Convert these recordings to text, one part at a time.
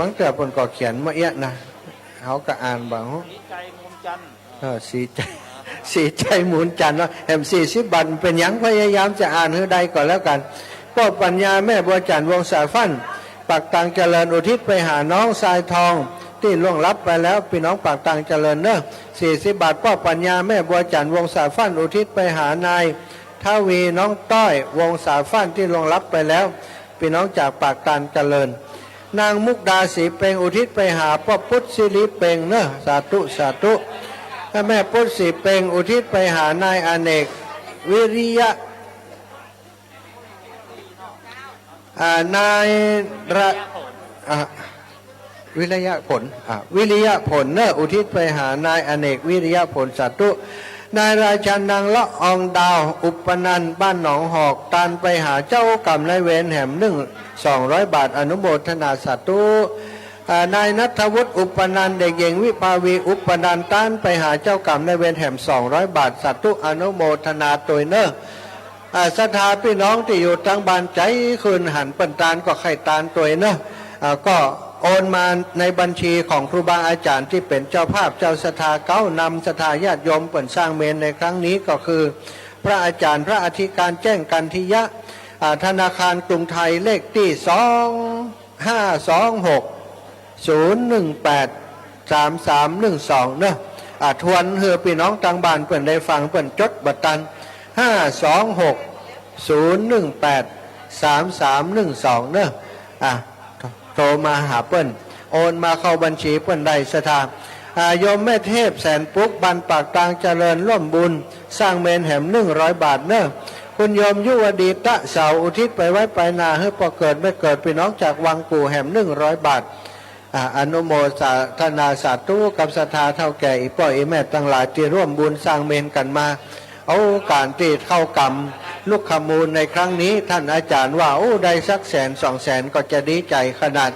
บางเตือปนก็เขียนมาเอี้ยนะเขาก็อ่านบางสีใจมูลจันทร์สีใจสีใจมูลจันทร์เนาะแหม40 บันเป็นยังพยายามจะอ่านให้ได้ก่อนแล้วกันก็ปัญญาแม่บัวจันทร์วงสายฟันปากตังเจริญอุทิศไปหาน้องทรายทองที่ล่วงลับไปแล้วพี่น้องปากตังเจริญเนอะ40 บาทป้อปัญญาแม่บัวจันทร์วงสายฟันอุทิศไปหานายทวีน้องต้อยวงสายฟันที่ล่วงลับไปแล้วพี่น้องจากปากตังเจริญนางมุกดาสีเปงอุทิศไปหาพ่อพุทธศิริเปงเนอะสาธุสาธุแม่พุทธสีเปงอุทิศไปหานายอเนกวิริยะนายระวิริยะผลวิริยะผลเนอะอุทิศไปหานายอเนกวิริยะผลสาธุนายราชันนางละอองดาวอุปนันท์บ้านหนองหอกตานไปหาเจ้ากรรมนายเวรแห่ม200 บาทอนุโมทนาสาธุนายนัทวุฒิอุปนันท์เด็กหญิงวิภาวีอุปนันท์ตานไปหาเจ้ากรรมนายเวรแห่ม200 บาทสาธุอนุโมทนาตัวเนอะศรัทธาพี่น้องที่อยู่ทางบ้านใจคืนหันปันตานก็ไข่ตานตัวเนอะก็โอนมาในบัญชีของครูบาอาจารย์ที่เป็นเจ้าภาพเจ้าศรัทธาเก้านำศรัทธาญาติโยมเปิดสร้างเมนในครั้งนี้ก็คือพระอาจารย์พระอธิการแจ้งกันทิยะธนาคารกรุงไทยเลขที่2526-018-3312เนอะทวนเฮือพี่น้องทางบ้านเปิดได้ฟังเปิดจดบัตรตัน526-018-3312เนอะโทรมาหาเปิ้นโอนมาเข้าบัญชีเปิ้นได้สถานโยมแม่เทพแสนปุ๊กบันปากตางเจริญร่วมบุญสร้างเมนแหม100 บาทเนอะคุณโยมยุวดีตะเสาอุทิศไปไว้ไปนาเฮ้พอเกิดไม่เกิดพี่น้องจากวังกูแหม100 บาทอนุโมทนาสาธุกับศรัทธาเท่าแก่อีพ่ออีแม่ทั้งหลายที่ร่วมบุญสร้างเมนกันมาเอาการที่เข้ากรรมลูกขมูลในครั้งนี้ท่านอาจารย์ว่าได้สัก100,000-200,000ก็จะดีใจขนาด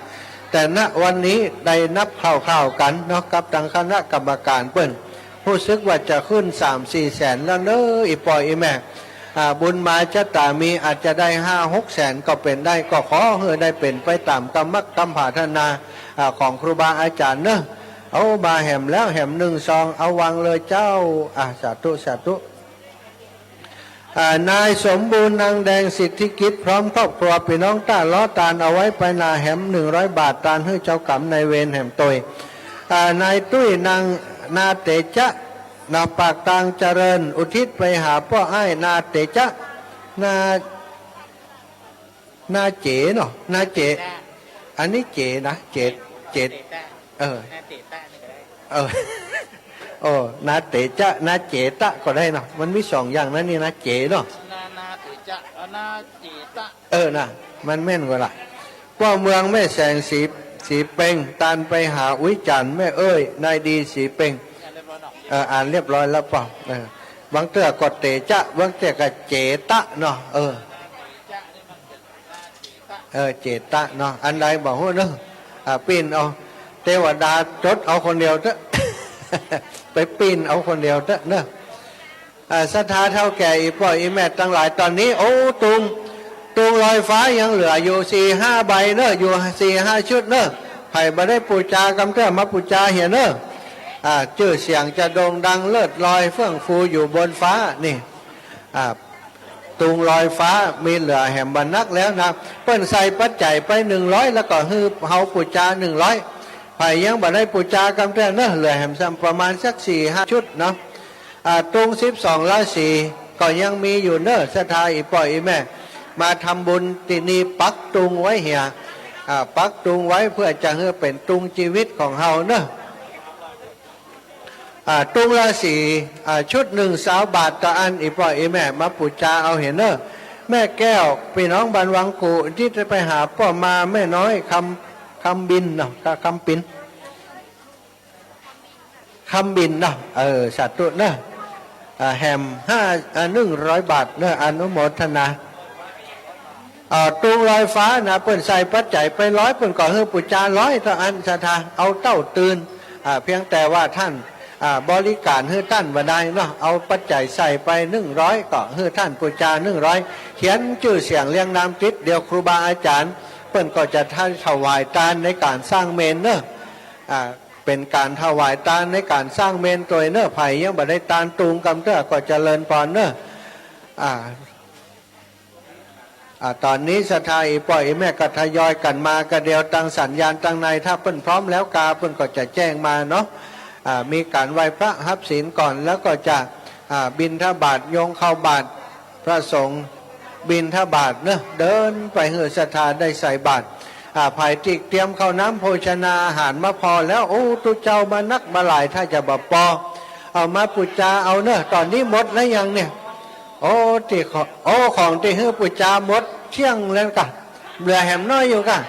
แต่ณวันนี้ได้นับข่าวๆกันเนาะกับทางคณะกรรมการเปิ้นรู้สึกว่าจะขึ้น 3-4 แสนแล้วเนอะอีปอยอีแม่บุญมาจะตามีอาจจะได้ 5-6 แสนก็เป็นได้ก็ขอให้ได้เป็นไปตามกรรมกรรมผาธนาของครูบาอาจารย์เนอะเอามาแหมแล้วแหม1 ซองเอาวางเลยเจ้าสาธุสาธุนายสมบูรณ์นางแดงสิทธิกิจพร้อมครอบครัวพี่น้องต้าล้อตานเอาไว้ไปนาแหม100 บาทตานให้เจ้ากรรมนายเวรแหมตยนายตุ้ยนางนาเตจะนาปากตางเจริญอุทิศไปหาพ่อไอ้นาเตจะนาเจเนาะนาเจอันนี้เจนะเจนาเตจะนาเจตะก็ได้เนาะมันมี2 อย่างนั้นนี่นะเจเนาะนาเตจะนาเจตะนะมันแม่นกว่าละว่าเมืองแม่แสงสีเป่งตานไปหาวิจันแม่เอ้ยนายดีสีเป่งอ่านเรียบร้อยแล้วเปล่าบางเตื้อกดเตจะบางเตื้อก็เจตะเนาะเจตะเนาะอันใดบอกว่าเนาะปีนเอาเทวดาจดเอาคนเดียวเถอะไปปีนเอาคนเดียวเถอะเนาะศรัทธาเท่าแก่อีพ่ออีแม่ทั้งหลายตอนนี้ตุงลอยฟ้ายังเหลืออยู่4-5 ใบเนอะอยู่4-5 ชุดเนอะใครมาได้ปูจากำเตื้อมาปูจาเห็นเนอะชื่อเสียงจะโด่งดังเลิศลอยเฟื่องฟูอยู่บนฟ้านี่ตุงลอยฟ้ามีเหลือแหมบรรนักแล้วนะเปิ้นใส่ปัจจัยไป100แล้วก็ฮือเฮาปูจา100ไผยังบ่ได้ปูจากำเตื้อเนอะเหลือแหมซ้ำประมาณสัก4-5 ชุดเนาะตุง12 ราศีก็ยังมีอยู่เนอะศรัทธาอีพ่ออีแม่มาทำบุญที่นี่ปักตุงไว้เหียปักตุงไว้เพื่อจะให้เป็นตุงชีวิตของเฮาเนอะตุงราศีชุด20 บาทต่ออันอีพ่ออีแม่มาปูจาเอาเห็นเนอะแม่แก้วพี่น้องบ้านวังกูที่จะไปหาพ่อมาแม่น้อยคำบินเนาะคำบินเนาะสาธุเนอะแฮม100 บาทเนอะอนุโมทนาตุงลอยฟ้านะเปิ้นใส่ปัจจัยไป100เปิ้นก็ให้ปูจา100ต่ออันศรัทธาเอาเต้าตื่นเพียงแต่ว่าท่านบริการให้ท่านบ่ได้เนาะเอาปัจจัยใส่ไป100ก็ให้ท่านปูจา100เขียนชื่อเสียงเรียงนามติดเดียวครูบาอาจารย์ ป ปิ้นก็จะถวายทานในการสร้างเมนเนอะเป็นการถวายทานในการสร้างเมนตัวเนอะไผ่ยังบ่ได้ทานตูงกำเตอก็เจริญพรเนอะตอนนี้สถาอีปล่อยแม่ก็ทยอยกันมากระเดียวตั้งสัญญาณตั้งในถ้าเปิ้นพร้อมแล้วกาเปิ้นก็จะแจ้งมาเนาะมีการไหว้พระหับศีลก่อนแล้วก็จะบิณฑบาตโยงเข้าบาตรพระสงฆ์บิณฑบาตเนอะเดินไปเหือศรัทธาได้ใส่บาตรภายติกเตรียมข้าวน้ำโภชนาอาหารมาพอแล้วโอ้ตุเจ้ามานักมาหลายถ้าจะบ่พอเอามาปุจจาเอาเนอะตอนนี้หมดแล้วยังเนี่ยโอ้ที่ของที่เฮือปุจจาหมดเที่ยงแล้วกันเหลือแหมน้อยอยู่กัน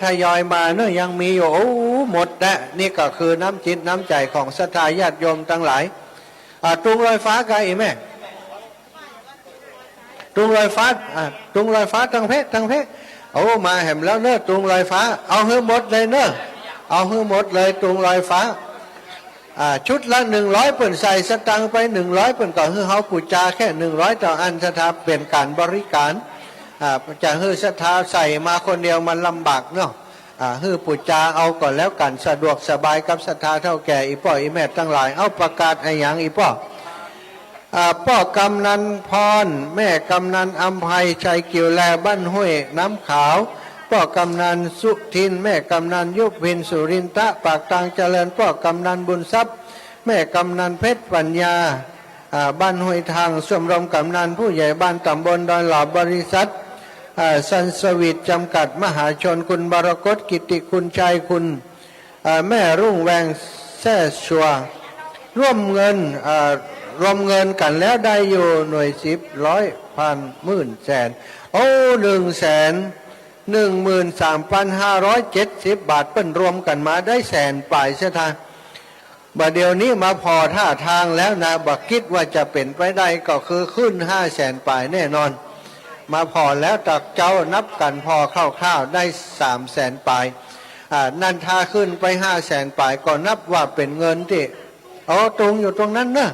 ทยอยมาเนอะยังมีอยู่โอ้หมดแล้วนี่ก็คือน้ำจิตน้ำใจของศรัทธาญาติโยมทั้งหลายตรุงลอยฟ้าไกลแม่ตรุงลอยฟ้าตรุงลอยฟ้าทั้งเพชรมาแหมแล้วเนอะตรุงลอยฟ้าเอาเฮือหมดเลยเนอะเอาเฮือหมดเลยตรุงลอยฟ้าชุดละ100เปิ่นใส่สตังไป100เปิ่นก็ฮือเฮาปูจาแค่100ต่ออันศรัทธาเป็นการบริการจะฮือศรัทธาใส่มาคนเดียวมันลำบากเนาะฮือปูจาเอาก่อนแล้วกันสะดวกสบายกับศรัทธาเท่าแก่อีพ่ออีแม่ทั้งหลายเอาประกาศไอ้หยังอีพ่อพ่อกำนันพรแม่กำนันอัมภัยชัยกิ่วแลบ้านห้วยน้ำขาวพ่อกำนันสุทินแม่กำนันยุพินสุรินทะปากทางเจริญพ่อกำนันบุญทรัพย์แม่กำนันเพชรปัญญาบ้านห้วยทางชมรมกำนันผู้ใหญ่บ้านตำบลดอยหล่อบริษัทซันสวิทจำกัดมหาชนคุณบรกตกิติคุณชัยคุณแม่รุ่งแวงแซ่ชัวร่วมเงินรวมเงินกันแล้วได้อยู่หน่วย10 ร้อยพันหมื่นแสน113,570 บาทเปิ้นรวมกันมาได้แสนปลายเสียทางบัดเดี๋ยวนี้มาพอท่าทางแล้วนะบักคิดว่าจะเป็นไปได้ก็คือขึ้น500,000ปลายแน่นอนมาพอแล้วตักเจ้านับกันพอคร่าวๆได้300,000ปลายนั่นถ้าขึ้นไป500,000ปลายก็นับว่าเป็นเงินที่ตรงอยู่ตรงนั้นนะ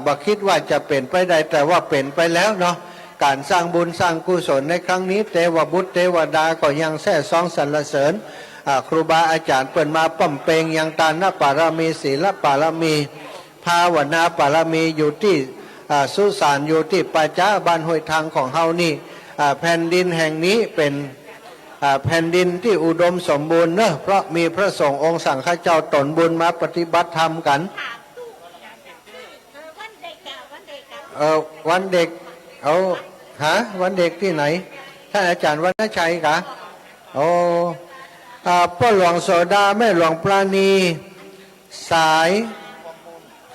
บักคิดว่าจะเป็นไปได้แต่ว่าเป็นไปแล้วเนาะการสร้างบุญสร้างกุศลในครั้งนี้เทวบุตรเทวดาก็ยังแท้ซองสรรเสริญครูบาอาจารย์เปิดมาป้อมเปงยังตานะปารมีศีลปารมีภาวนาปารมีอยู่ที่สุสานอยู่ที่ปัจจาบ้านห้วยทางของเฮานี่แผ่นดินแห่งนี้เป็นแผ่นดินที่อุดมสมบูรณ์เนอะเพราะมีพระสงฆ์องค์สังฆเจ้าตนบุญมาปฏิบัติธรรมกันวันเด็กวันเด็กที่ไหนท่านอาจารย์วรรณชัยกะพ่อหลวงโสดาแม่หลวงปราณี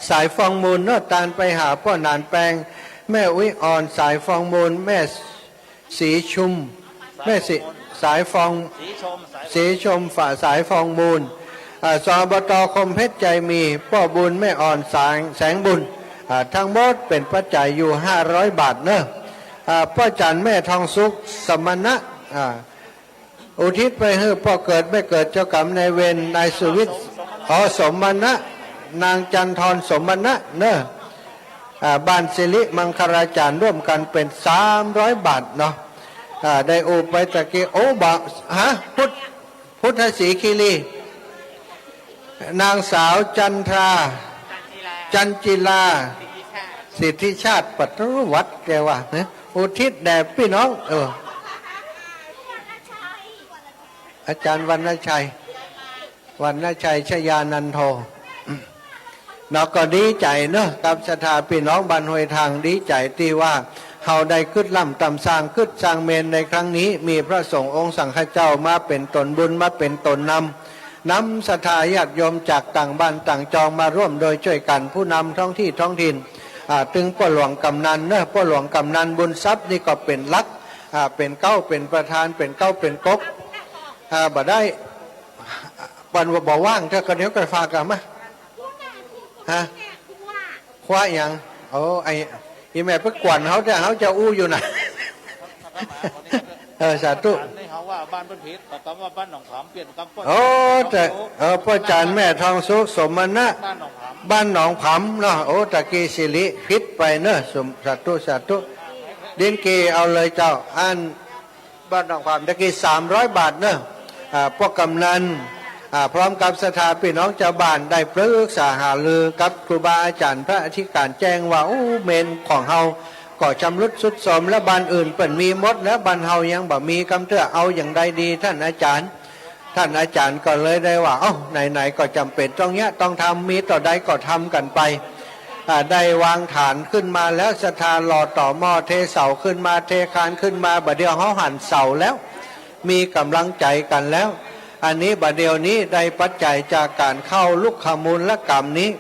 สายฟองมูลเนอะตานไปหาพ่อนานแปลงแม่อุ้ยอ่อนสายฟองมูลแม่สีชุมแม่สายฟองสีชมฝ่าสายฟองมูลสอบตคมเพชรใจมีพ่อบุญแม่อ่อนแสงบุญทั้งหมดเป็นปัจจัยอยู่500 บาทเนอะพ่อจันแม่ทองสุขสมณะอุทิศไปให้พ่อเกิดไม่เกิดเจ้ากรรมนายเวรนายสุวิทย์สมณะนางจันทร์สมณะเนอะบ้านสิริมังคลาจารย์ร่วมกันเป็น300 บาทเนาะได้อุไปตะกี้บาพุทธศรีคีรีนางสาวจันจิลาสิทธิชาติปัตรวัดแกว่านะอุทิศแด่พี่น้องอาจารย์วรรณชัยชยานันโทเราก็ดีใจเนอะกับศรัทธาพี่น้องบ้านห้วยทางดีใจที่ว่าเฮาได้ขึ้นล่ำตำสร้างขึ้นสร้างเมนในครั้งนี้มีพระสงฆ์องค์สังฆเจ้ามาเป็นตนบุญมาเป็นตนนำศรัทธาญาติโยมจากต่างบ้านต่างจองมาร่วมโดยช่วยกันผู้นำท้องที่ท้องถิ่นถึงพ่อหลวงกำนันเนอะพ่อหลวงกำนันบุญทรัพย์นี่ก็เป็นลักเป็นเก้าเป็นประธานเป็นเก้าเป็นกบบ่ได้ปันว่าบ่ว่างถ้าก็เดี๋ยวก็ฝากกันมาคว้าอย่างอีแม่ไปกวนเขาแต่เขาจะอู้อยู่นะสาธุนี่เขาว่าบ้านเพิ่นผิดแต่คำว่าบ้านหนองขามเปลี่ยนคำแต่พ่อจานแม่ทองสุขสมณะบ้านหนองผำเนาะตะกี้สิริพิษไปเนอะสาธุดินเกเอาเลยเจ้าอัน บ้านหนองความตะกี้300 บาทเนอะพวกกำนันพร้อมกับสถาพี่น้องชาวบ้านได้ปรึกษาหารือกับครูบาอาจารย์พระอธิการแจ้งว่าเมนของเฮาก็ชำรุดสุดโทรมและบ้านอื่นเปิ่นมีหมดแล้วบ้านเฮายังบ่มีกำเตื้อเอาอย่างใดดีท่านอาจารย์ก็เลยได้ว่าไหนๆก็จำเป็นต้องเนี้ยต้องทำมีต่อใดก็ทำกันไปได้วางฐานขึ้นมาแล้วศรัทธาหล่อต่อหม้อเทเสาขึ้นมาเทคานขึ้นมาบัดเดียวเขาหันเสาแล้วมีกำลังใจกันแล้วอันนี้บัดเดียวนี้ได้ปัจจัยจากการเข้าลุกขมูลกรรมนี้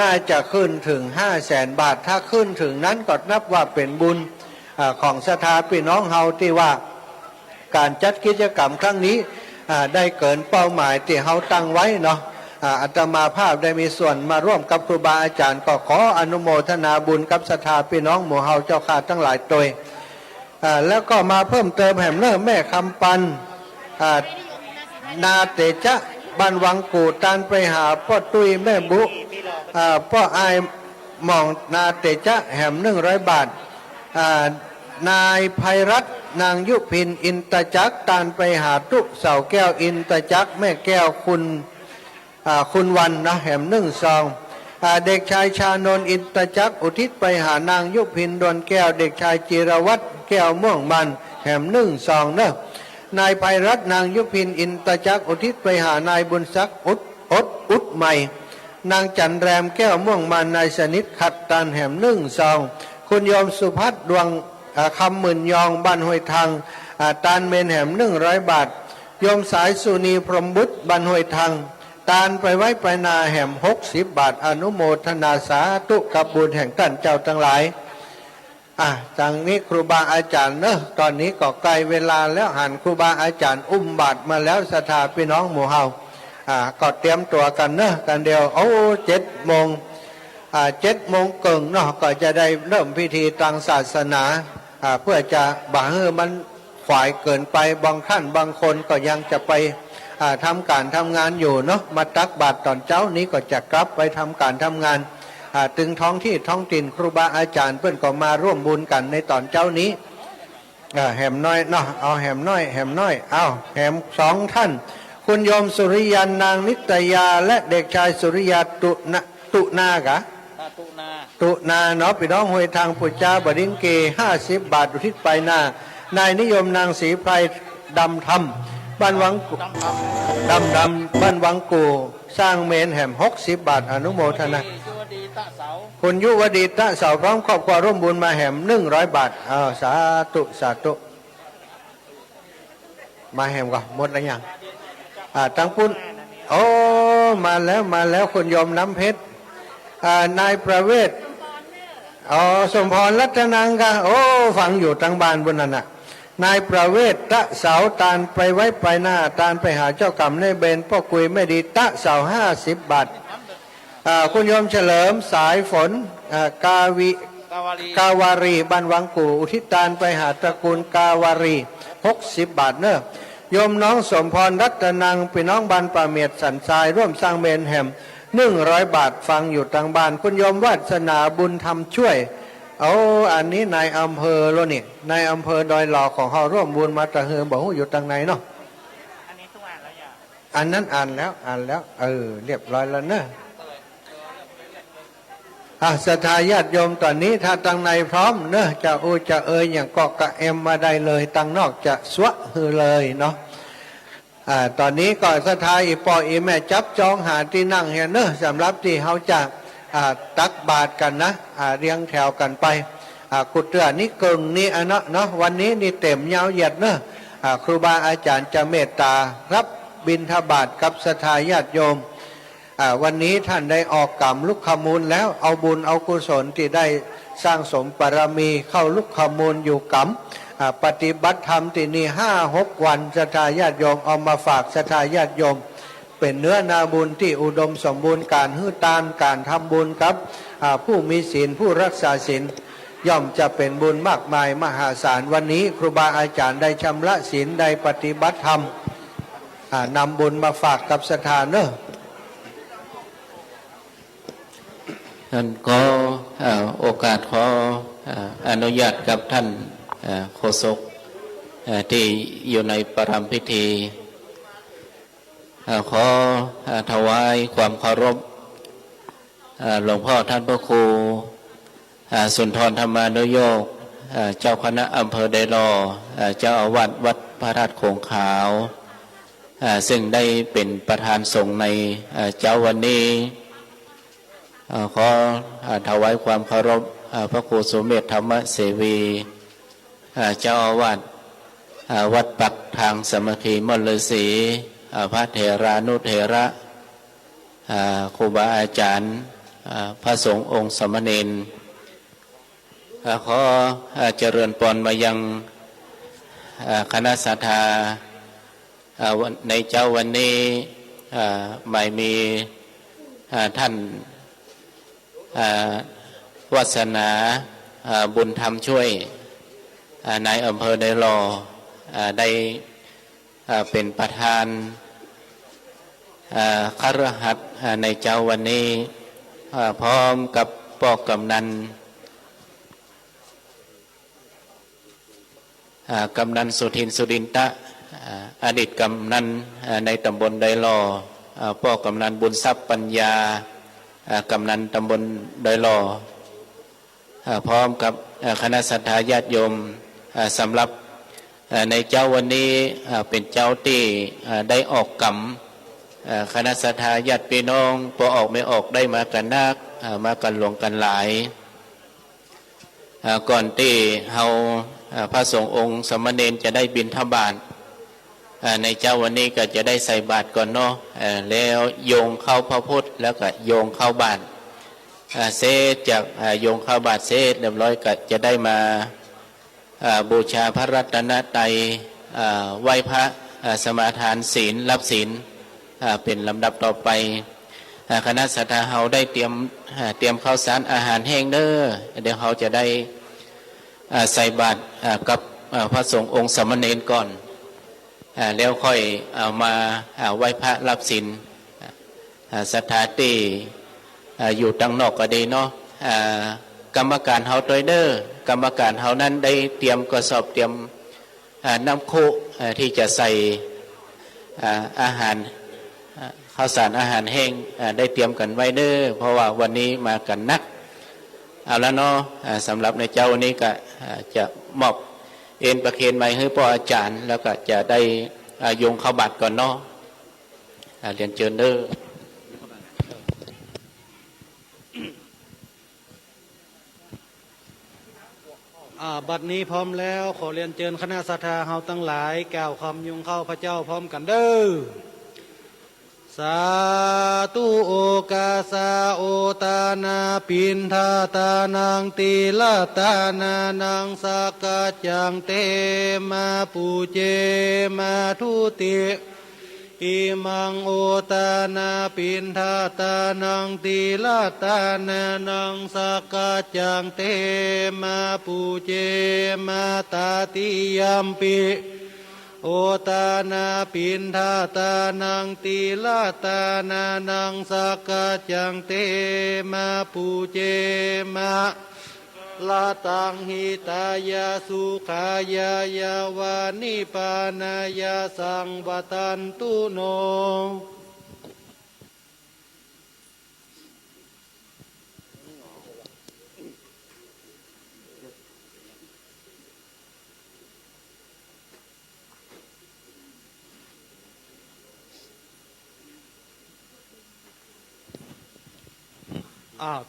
น่าจะขึ้นถึง500,000 บาทถ้าขึ้นถึงนั้นก็นับว่าเป็นบุญของศรัทธาพี่น้องเฮาที่ว่าการจัดกิจกรรมครั้งนี้ได้เกินเป้าหมายที่เฮาตั้งไว้เนาะอาตมาภาพได้มีส่วนมาร่วมกับครูบาอาจารย์ก็ขออนุโมทนาบุญกับศรัทธาพี่น้องหมู่เฮาเจ้าข้าทั้งหลายโดยแล้วก็มาเพิ่มเติมแห่มเนิ่มแม่คำปันนาเตจะบ้านวังกูตานไปหาพ่อตุยแม่บุพ่ออายมองนาเตจะแห่ม100 บาทนายภัยรัตน์นางยุพินอินตจักตานไปหาตุเสาแก้วอินตจักแม่แก้วคุณวันนะแห่ม1 ซองเด็กชายชานนท์อินตจักอุทิศไปหานางยุพินดวนแก้วเด็กชายจิรวัตรแก้วม่วงมันแห่ม1 ซองเนอะนายภัยรัตน์นางยุพินอินตจักอุทิศไปหานายบุญศักดิ์อุดใหม่นางจันแรมแก้วม่วงมันนายสนิทขัดตันแห่ม1 ซองคุณโยมสุพัฒน์ดวงคำหมื่นยองบ้านห้วยทางตานเมนแห่ม100 บาทโยมสายสุนีพรหมบุตรบ้านห้วยทางตานไปไว้ไปนาแห่ม60 บาทอนุโมทนาสาธุกับบุญแห่งท่านเจ้าทั้งหลายจากนี้ครูบาอาจารย์เนอะตอนนี้ก็ใกล้เวลาแล้วหันครูบาอาจารย์อุ้มบาตรมาแล้วศรัทธาพี่น้องหมู่เฮาก็เตรียมตัวกันเนอะกันเดียว7 โมง7 โมงเกิงเนาะก็จะได้เริ่มพิธีทางศาสนาเพื่อจะบ่ให้มันฝ่ายเกินไปบางท่านบางคนก็ยังจะไปทำการทำงานอยู่เนาะมาตักบาตรตอนเช้านี้ก็จะกลับไปทำการทำงานถึงท้องที่ท้องถิ่นครูบาอาจารย์เพื่อนก็มาร่วมบุญกันในตอนเช้านี้แหมน้อยเนาะเอาแหมน้อยเอาแหม2 ท่านคุณโยมสุริยันนางนิตยาและเด็กชายสุริยาตุนากะตุนาเนาะพี่น้องห้วยทางปุจจาบดินเก50 บาทอุทิศไปนานายนิยมนางศรีไพรดำธรรมบ้านวังดำบ้านวังกูสร้างเมนแห่ม60 บาทอนุโมทนาคุณยุวดีตะเสาพร้อมครอบครัวร่วมบุญมาแห่ม100 บาทสาธุมาแห่มก่อนหมดแล้วยังตั้งปุ้นมาแล้วคุณโยมน้ำเพชรนายประเวศสมพรรัตนังค่ะฟังอยู่ตั้งบ้านบนนั้นน่ะนายประเวศตะเสาตานไปไว้ไปหน้าตานไปหาเจ้ากรรมในเบนพ่อคุยไม่ดีตะเสา50 บาทคุณโยมเฉลิมสายฝนกาวารีบ้านวังกูอุทิศตานไปหาตระกูลกาวารี60 บาทเนอะโยมน้องสมพรรัตนังพี่น้องบ้านป่าเมียดสันทรายร่วมสร้างเมนแห่ม100 บาทฟังอยู่ทางบ้านคุณโยมวาสนาบุญธรรมช่วยอันนี้นายอำเภอแล้วนี่นายอำเภอดอยหล่อของเขาร่วมบุญมาตะเฮือบอกอยู่ทางไหนเนาะอันนี้ทุกอ่านแล้วอย่าอันนั้นอ่านแล้วเรียบร้อยแล้วเนอะศรัทธาญาติโยมตอนนี้ถ้าตังในพร้อมเนอะจะอย่างกกะเอ็มมาได้เลยตังนอกจะสวะฮือเลยเนาะตอนนี้ก็ศรัทธาอีปออีแม่จับจองหาที่นั่งเฮเนอะสำหรับที่เขาจะตักบาตรกันนะเรียงแถวกันไปกุฏเตือนี่เกิงนี่เนาะวันนี้นี่เต็มยาวเหยียดเนอะครูบาอาจารย์จะเมตตารับบิณฑบาตกับศรัทธาญาติโยมวันนี้ท่านได้ออกกรรมลุกขมูลแล้วเอาบุญเอากุศลที่ได้สร้างสมบารมีเข้าลุกขมูลอยู่กรรมปฏิบัติธรรมที่นี่5-6 วันศรัทธาญาติโยมเอามาฝากศรัทธาญาติโยมเป็นเนื้อนาบุญที่อุดมสมบูรณ์การฮื้อตานการทำบุญครับผู้มีศีลผู้รักษาศีลย่อมจะเป็นบุญมากมายมหาศาลวันนี้ครูบาอาจารย์ได้ชำระศีลได้ปฏิบัติธรรมนำบุญมาฝากกับศรัทธาเนอะท่านก็โอกาสขออนุญาตกับท่านโฆษก ที่อยู่ในประรำพิธีขอถวายความเคารพหลวงพ่อท่านพระครูสุนทรธรรมานุโยคเจ้าคณะอำเภอไดโลเจ้าอาวาสวัดพระธาตุโขงขาวซึ่งได้เป็นประธานสงฆ์ในเจ้าวันนี้ขอถวายความเคารพพระครูสุเมธธรรมเสวีเจ้าอาวาสวัดปักทางสามัคคีมลฤาษีพระเถรานุเถระครูบาอาจารย์พระสงฆ์องค์สมณเณรขอเจริญพรมายังคณะศรัทธาในเจ้าวันนี้ไม่มีท่านวัสนาบุญธรรมช่วยนายอำเภอไดโลได้เป็นประธานคฤหัสถ์ในเจ้าวันนี้พร้อมกับปอกกำนันสุทินสุดินตะอดีตกำนันในตำบลไดโลปอกกำนันบุญทรัพย์ปัญญากำนันตำบลไดโลพร้อมกับคณะศรัทธาญาติโยมสำหรับในเจ้าวันนี้เป็นเจ้าที่ได้ออกกรรมคณะศรัทธาญาติพี่น้องพอออกไม่ออกได้มากันนักมากันหลวงกันหลายก่อนที่เฮาพระสงฆ์องค์สมณเณรจะได้บิณฑบาตในเจ้าวันนี้ก็จะได้ใส่บาตรก่อนเนาะแล้วโยงเข้าพระพุทธแล้วก็โยงเข้าบาตรเสร็จจากโยงเข้าบาตรเสร็จเรียบร้อยก็จะได้มาบูชาพระรัตนตรัยไหว้พระสมาทานศีลรับศีลเป็นลำดับต่อไปคณะศรัทธาเฮาได้เตรียมข้าวสารอาหารแห้งเด้อเดี๋ยวเขาจะได้ใส่บาตรกับพระสงฆ์องค์สมณเณรก่อนแล้วค่อยเอามาไหว้พระรับศีลศรัทธาที่อยู่ตั้งนอกก็ดีเนาะกรรมการเฮาตัวเด้อกรรมการเฮานั้นได้เตรียมกระสอบเตรียมน้ำคุที่จะใส่อาหารข้าวสารอาหารแห้งได้เตรียมกันไว้เด้อเพราะว่าวันนี้มากันนักเอาแล้วเนาะสำหรับในเจ้าวันนี้ก็จะมอบเอ็นประเคนไม้ให้พ่ออาจารย์แล้วก็จะได้โยงเข้าบัตรก่อนเนาะเรียนเชิญเด้อบัดนี้พร้อมแล้วขอเรียนเชิญคณะศรัทธาเฮาทั้งหลายกล่าวคำยุงเข้าพระเจ้าพร้อมกันเด้อสาธุโอกาสาโอตานาปินทาตานังตีลาตานานังสักกะจังเตมาปูเจมาทุติอิมังโอตานาปินทาตานังตีลาตานานังสักกะจังเตมาปูเจมาตาติยัมปิโอตานาปินทาตานังตีลาตานานังสักกะจังเตมาปูเจมาลาตังหิตายาสุขายายาวานิปานายาสังวตันตุโน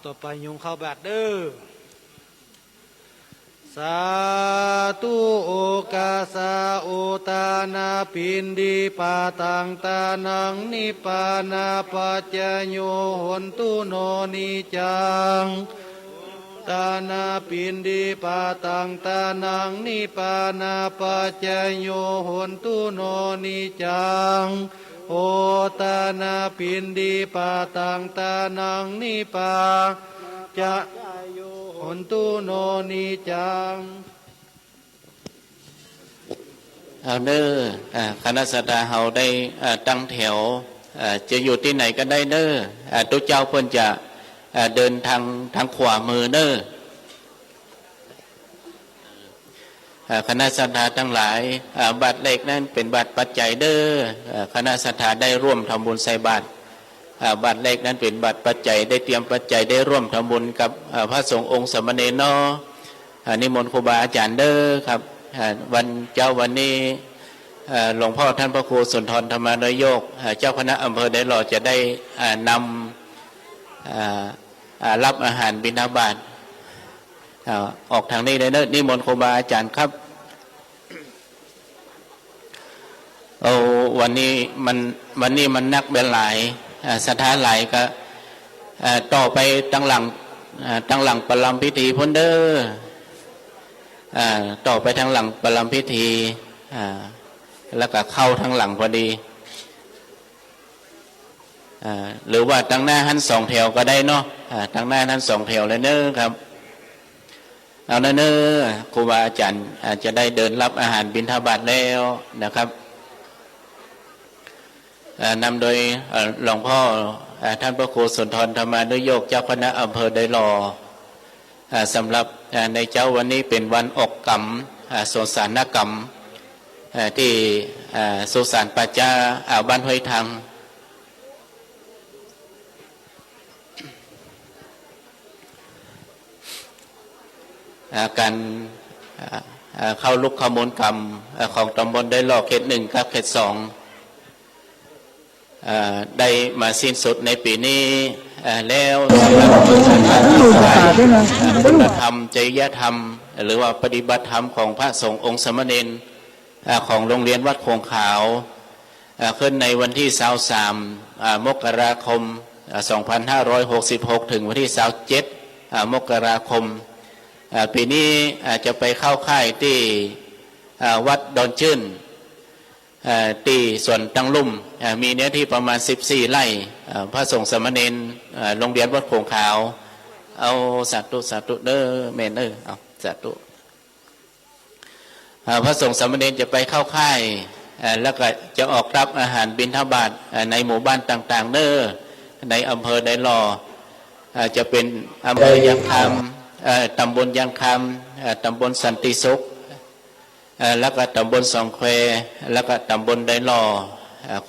ต่อไปยุงเข้าบาดเด้อสาธุโอกาสาโอตานาปินดีปาตังตานังนิปานาปัจจโยหนตุโนนิจังตานาปินดีปาตังตานังนิปานาปัจจโยหนตุโนนิจังโอตานาปินดีปาตังตานังนิปาจะหนตุโนนิจังเอาเด้อคณะศรัทธาเฮาได้ตั้งแถวจะอยู่ที่ไหนก็ได้เด้อทุกเจ้าเพิ่นจะเดินทางขวามือเด้อ คณะศรัทธาทั้งหลายบัตรเล็กนั้นเป็นบัตรปัจจัยเด้อคณะศรัทธาได้ร่วมทำบุญใส่บาตรบัตรเล็กนั้นเป็นบัตรปัจจัยได้เตรียมปัจจัยได้ร่วมทำบุญกับพระสงฆ์องค์สมณเณรเนาะนิมนต์ครูบาอาจารย์เด้อครับวันนี้หลวงพ่อท่านพระครูสุนทรธรรมนายกเจ้าคณะอำเภอไดหล่อจะได้นำรับอาหารบิณฑบาตออกทางนี้เลยเนอะนิมนต์ครูบาอาจารย์ครับวันนี้มันนักเป็นหลายสถานหลายก็ต่อไปตั้งหลังประลัมพิธีพ้นเด้อต่อไปทางหลังประลัมพิธีแล้วก็เข้าทางหลังพอดีหรือว่าตั้งหน้าหันสองแถวก็ได้เนาะตั้งหน้าหันสองแถวเลยเนอะครับเอาเนอะครูบาอาจารย์จะได้เดินรับอาหารบิณฑบาตแล้วนะครับนำโดยหลวงพ่อท่านพระครูสุนทรธรรมนุโยกเจ้าคณะอำเภอไดหล่อสำหรับในเจ้าวันนี้เป็นวันออกกรรมสุสานกรรมที่สุสานปัจจาบ้านห้วยทางการเข้าลุกขมูลกรรมของตำบลไดหล่อเขตหนึ่งกับเขตสองได้มาสิ้นสุดในปีนี้แล้วสำหรับคุณธรรมจริยธรรมหรือว่าปฏิบัติธรรมของพระสงฆ์องค์สมณเณรของโรงเรียนวัดโคงขาวขึ้นในวันที่23มกราคม2566ถึงวันที่27มกราคมปีนี้จะไปเข้าค่ายที่วัดดอนชื่นตีส่วนตังลุ่มมีเนื้อที่ประมาณ14 ไร่พระสงฆ์สมณเณรโรงเรียนวัดโขงขาวเอาสาธุเด้อเมนเด้อเอาสาธุพระสงฆ์สมณเณรจะไปเข้าค่ายแล้วก็จะออกรับอาหารบิณฑบาตในหมู่บ้านต่างๆเด้อในอำเภอไดหล่อจะเป็นอำเภอยังคำตำบลยังคำตำบลสันติสุขแล้วก็ตำบลสองแควแล้วก็ตำบลไดหล่อ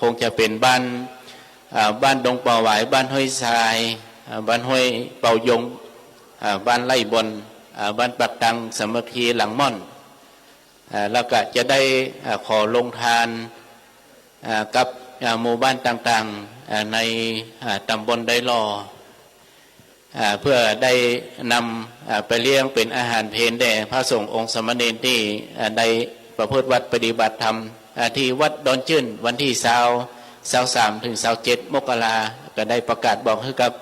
คงจะเป็นบ้านดงป่าหวายบ้านห้วยทรายบ้านห้วยเป่ายงบ้านไร่บนบ้านปักตังสามัคคีหลังม่อนแล้วก็จะได้ขอลงทานกับหมู่บ้านต่างๆในตำบลไดหล่อเพื่อได้นำไปเลี้ยงเป็นอาหารเพลแด่พระสงฆ์องค์สมณเณรที่ได้ประพฤติวัดปฏิบัติธรรมที่วัดดอนชื่นวันที่23ถึง27มกราก็ได้ประกาศบอกให้กับ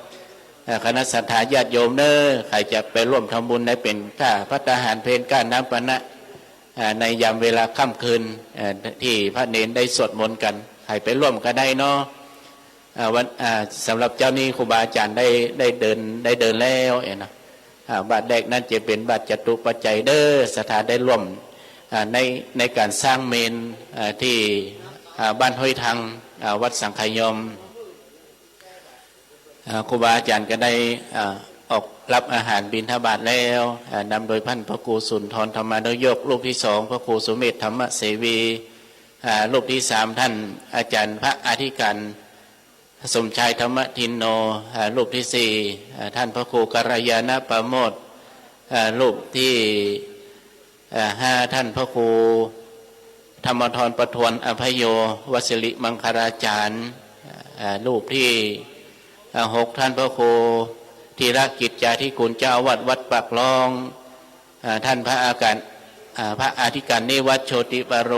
คณะศรัทธาญาติโยมเนอใครจะไปร่วมทำบุญได้เป็นค่าพระทหารเพลก้าน้ำปณะในยามเวลาค่ำคืนที่พระเนรได้สวดมนต์กันใครไปร่วมก็ได้เนาะวันสำหรับเจ้านี้ครูบาอาจารย์ได้เดินแล้วนะบาทแรกนั้นจะเป็นบาทจตุปัจจัยเด้อสถานได้ร่วมในการสร้างเมนที่บ้านห้วยทางวัดสังขยมครูบาอาจารย์ก็ได้ออกรับอาหารบิณฑบาตแล้วนำโดยพันพระครูสุนทรธรรมนายกรูปที่2พระครูสุเมธธรรมเสวีรูปที่3ท่านอาจารย์พระอธิการสมชายธรรมทินโนรูปที่4ท่านพระครูกัลยาณปโมทย์รูปที่5ท่านพระครูธรรมทรประทวนอภัยโยวสิริมังคลาจารย์รูปที่6ท่านพระครูธีรกิจจาธิคุณเจ้าวัดวัดปากคลองท่านพระอธิการนิวัฒโชติปโร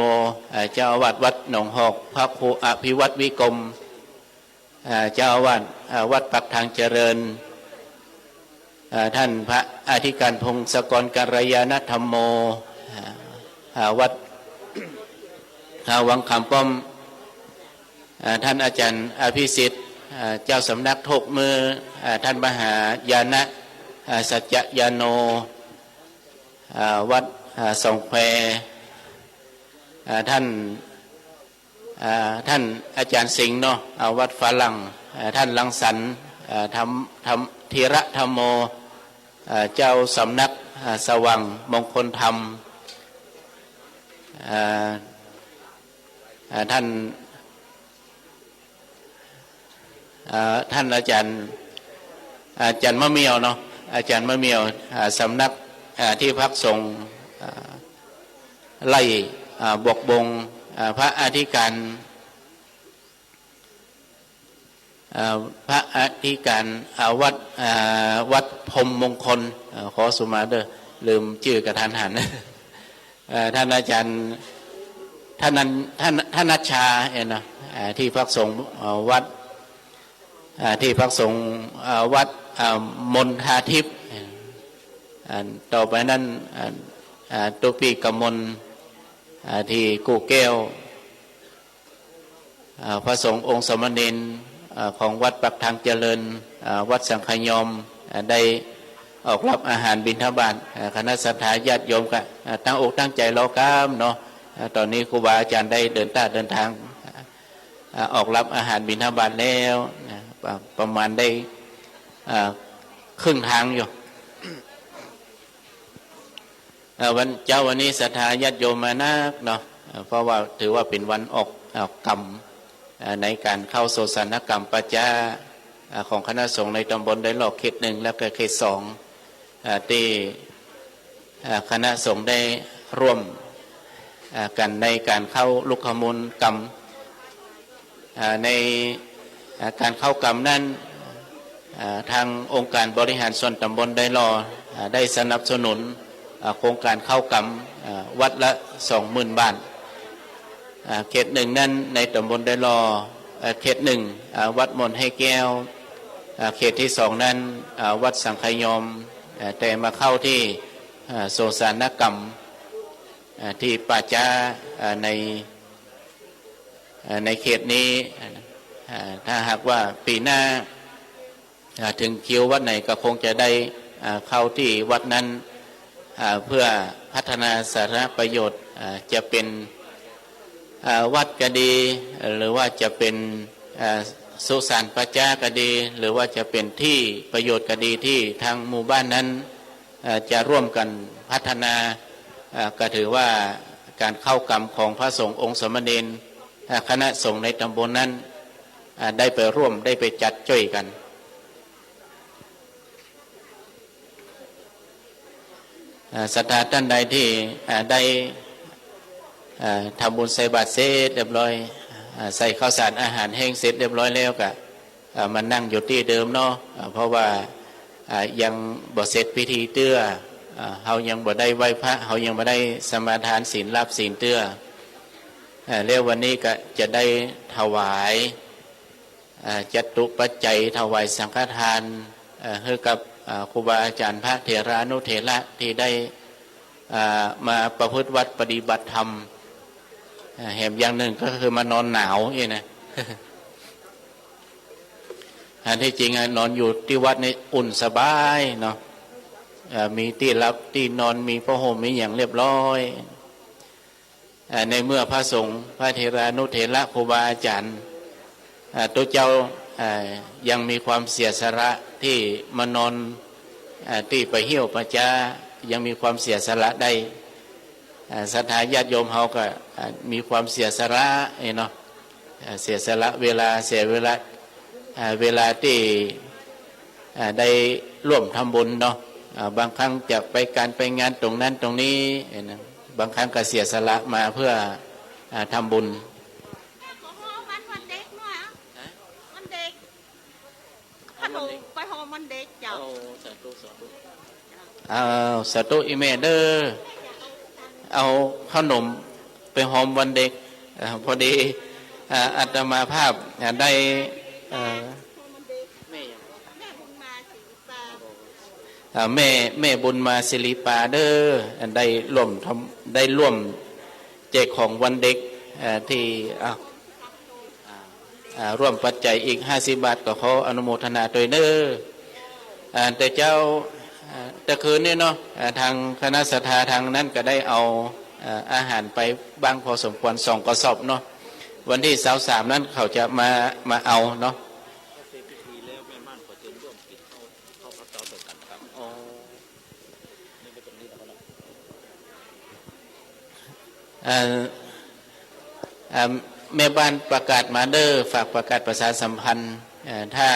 เจ้าวัดวัดหนองหอกพระครูอภิวัตวิกรมเจ้าวัดปักทางเจริญท่านพระอธิการพงศกรกัลยาณธรรมโมวัดวังคำป้อมท่านอาจารย์อภิสิทธิ์เจ้าสำนักทกมือท่านมหายานะสัจจยาโนวัดสองแควท่านอาจารย์สิงห์เนาะวัดฝรั่งท่านลังสรรค์ธรรมธีระธรรมโมเจ้าสำนักสว่างมงคลธรรม อ่าท่านอาจารย์มะเมียวเนาะอาจารย์มะเมียวสำนักที่พักสงฆ์ไล่บวกบงพระอธิการพระอธิการวัดพรหมมงคลขอสุมาเด้อลืมชื่อกระทันหัน ท่านอาจารย์ท่านนัชชานะที่พักสงฆ์วัดที่พักสงฆ์วัดมณฑาทิพย์ต่อไปนั้นตุปีกมลที่กูแก้วพระสงฆ์องค์สมณเณรของวัดปักทางเจริญวัดสังฆยมได้ออกรับอาหารบิณฑบาตคณะสัตยาญาติโยมก็ตั้งอกตั้งใจรอกามเนาะตอนนี้ครูบาอาจารย์ได้เดินทางออกรับอาหารบิณฑบาตแล้วประมาณได้ครึ่งทางอยู่วันนี้ศรัทธาญาติโยมมานักเนาะเพราะว่าถือว่าเป็นวันออกกรรมในการเข้าโสสานกรรมปัจจาของคณะสงฆ์ในตำบลได้หลอกเขต 1แล้วก็เขต 2ที่คณะสงฆ์ได้ร่วมกันในการเข้าลุกขมูลกรรมในการเข้ากรรมนั้นทางองค์การบริหารส่วนตำบลได้ได้สนับสนุนโครงการเข้ากรรมวัดละ 20,000 บาทเขต 1นั้นในตำบลได้เขต 1วัดมนต์ให้แก้วเขตที่ 2นั้นวัดสังฆยมแต่มาเข้าที่โสสานกรรมที่ป่าจ้าในเขตนี้ถ้าหากว่าปีหน้าถึงคิววัดไหนก็คงจะได้เข้าที่วัดนั้นเพื่อพัฒนาสาธารณประโยชน์จะเป็นวัดก็ดีหรือว่าจะเป็นสุสานปัจจาก็ดีหรือว่าจะเป็นที่ประโยชน์ก็ดีที่ทางหมู่บ้านนั้นจะร่วมกันพัฒนาก็ถือว่าการเข้ากรรมของพระสงฆ์องค์สมณเณรคณะสงฆ์ในตำบลนั้นได้ไปร่วมได้ไปจัดจ้อยกันศรัทธาท่านใดที่ได้ทำบุญใส่บาตรเสร็จเรียบร้อยใส่ข้าวสารอาหารแห้งเสร็จเรียบร้อยแล้วก็มานั่งอยู่ที่เดิมเนาะเพราะว่ายังบ่เสร็จพิธีเตื้อเขายังบ่ได้ไหว้พระเขายังบ่ได้สมาทานศีลรับศีลเตื้อแล้ววันนี้ก็จะได้ถวายจตุปัจจัยถวายสังฆทานให้กับครูบาอาจารย์พระเถรานุเถระที่ได้มาประพฤติวัดปฏิบัติธรรมแหมอย่างหนึ่งก็คือมานอนหนาวนี่นะ ที่จริงนอนอยู่ที่วัดนี่อุ่นสบายเนาะมีที่รับที่นอนมีผ้าห่มมีอย่างเรียบร้อยในเมื่อพระสงฆ์พระเถรานุเถระครูบาอาจารย์ตัวเจ้ายังมีความเสียสละที่มานอนที่ไปเหี่ยวประจายังมีความเสียสละได้ศรัทธาญาติโยมเขาก็มีความเสียสละเนาะเสียสละเวลาเสียเวลาที่ได้ร่วมทำบุญเนาะบางครั้งจะไปการไปงานตรงนั้นตรงนี้บางครั้งก็เสียสละมาเพื่อทำบุญวันเด็กเนาะวันเด็กขนมไปหอมวันเด็กเจ้าสาธุอิเมเดอร์เอาขนมไปหอมวันเด็กพอดีอาตมาภาพได้แม่บุญมาศิริปาเดอร์ได้ร่วมแจกของวันเด็กที่ร่วมปัจจัยอีก50 บาทก็ขออนุโมทนาโดยเด้อแต่เจ้าแต่คืนนี้เนาะทางคณะศรัทธาทางนั้นก็ได้เอาอาหารไปบ้างพอสมควร2 กระสอบเนาะวันที่23นั้นเขาจะมาเอาเนาะ อ่าแม่บ้านประกาศมาเดอร์ฝากประกาศประชาสัมพันธ์ถ้า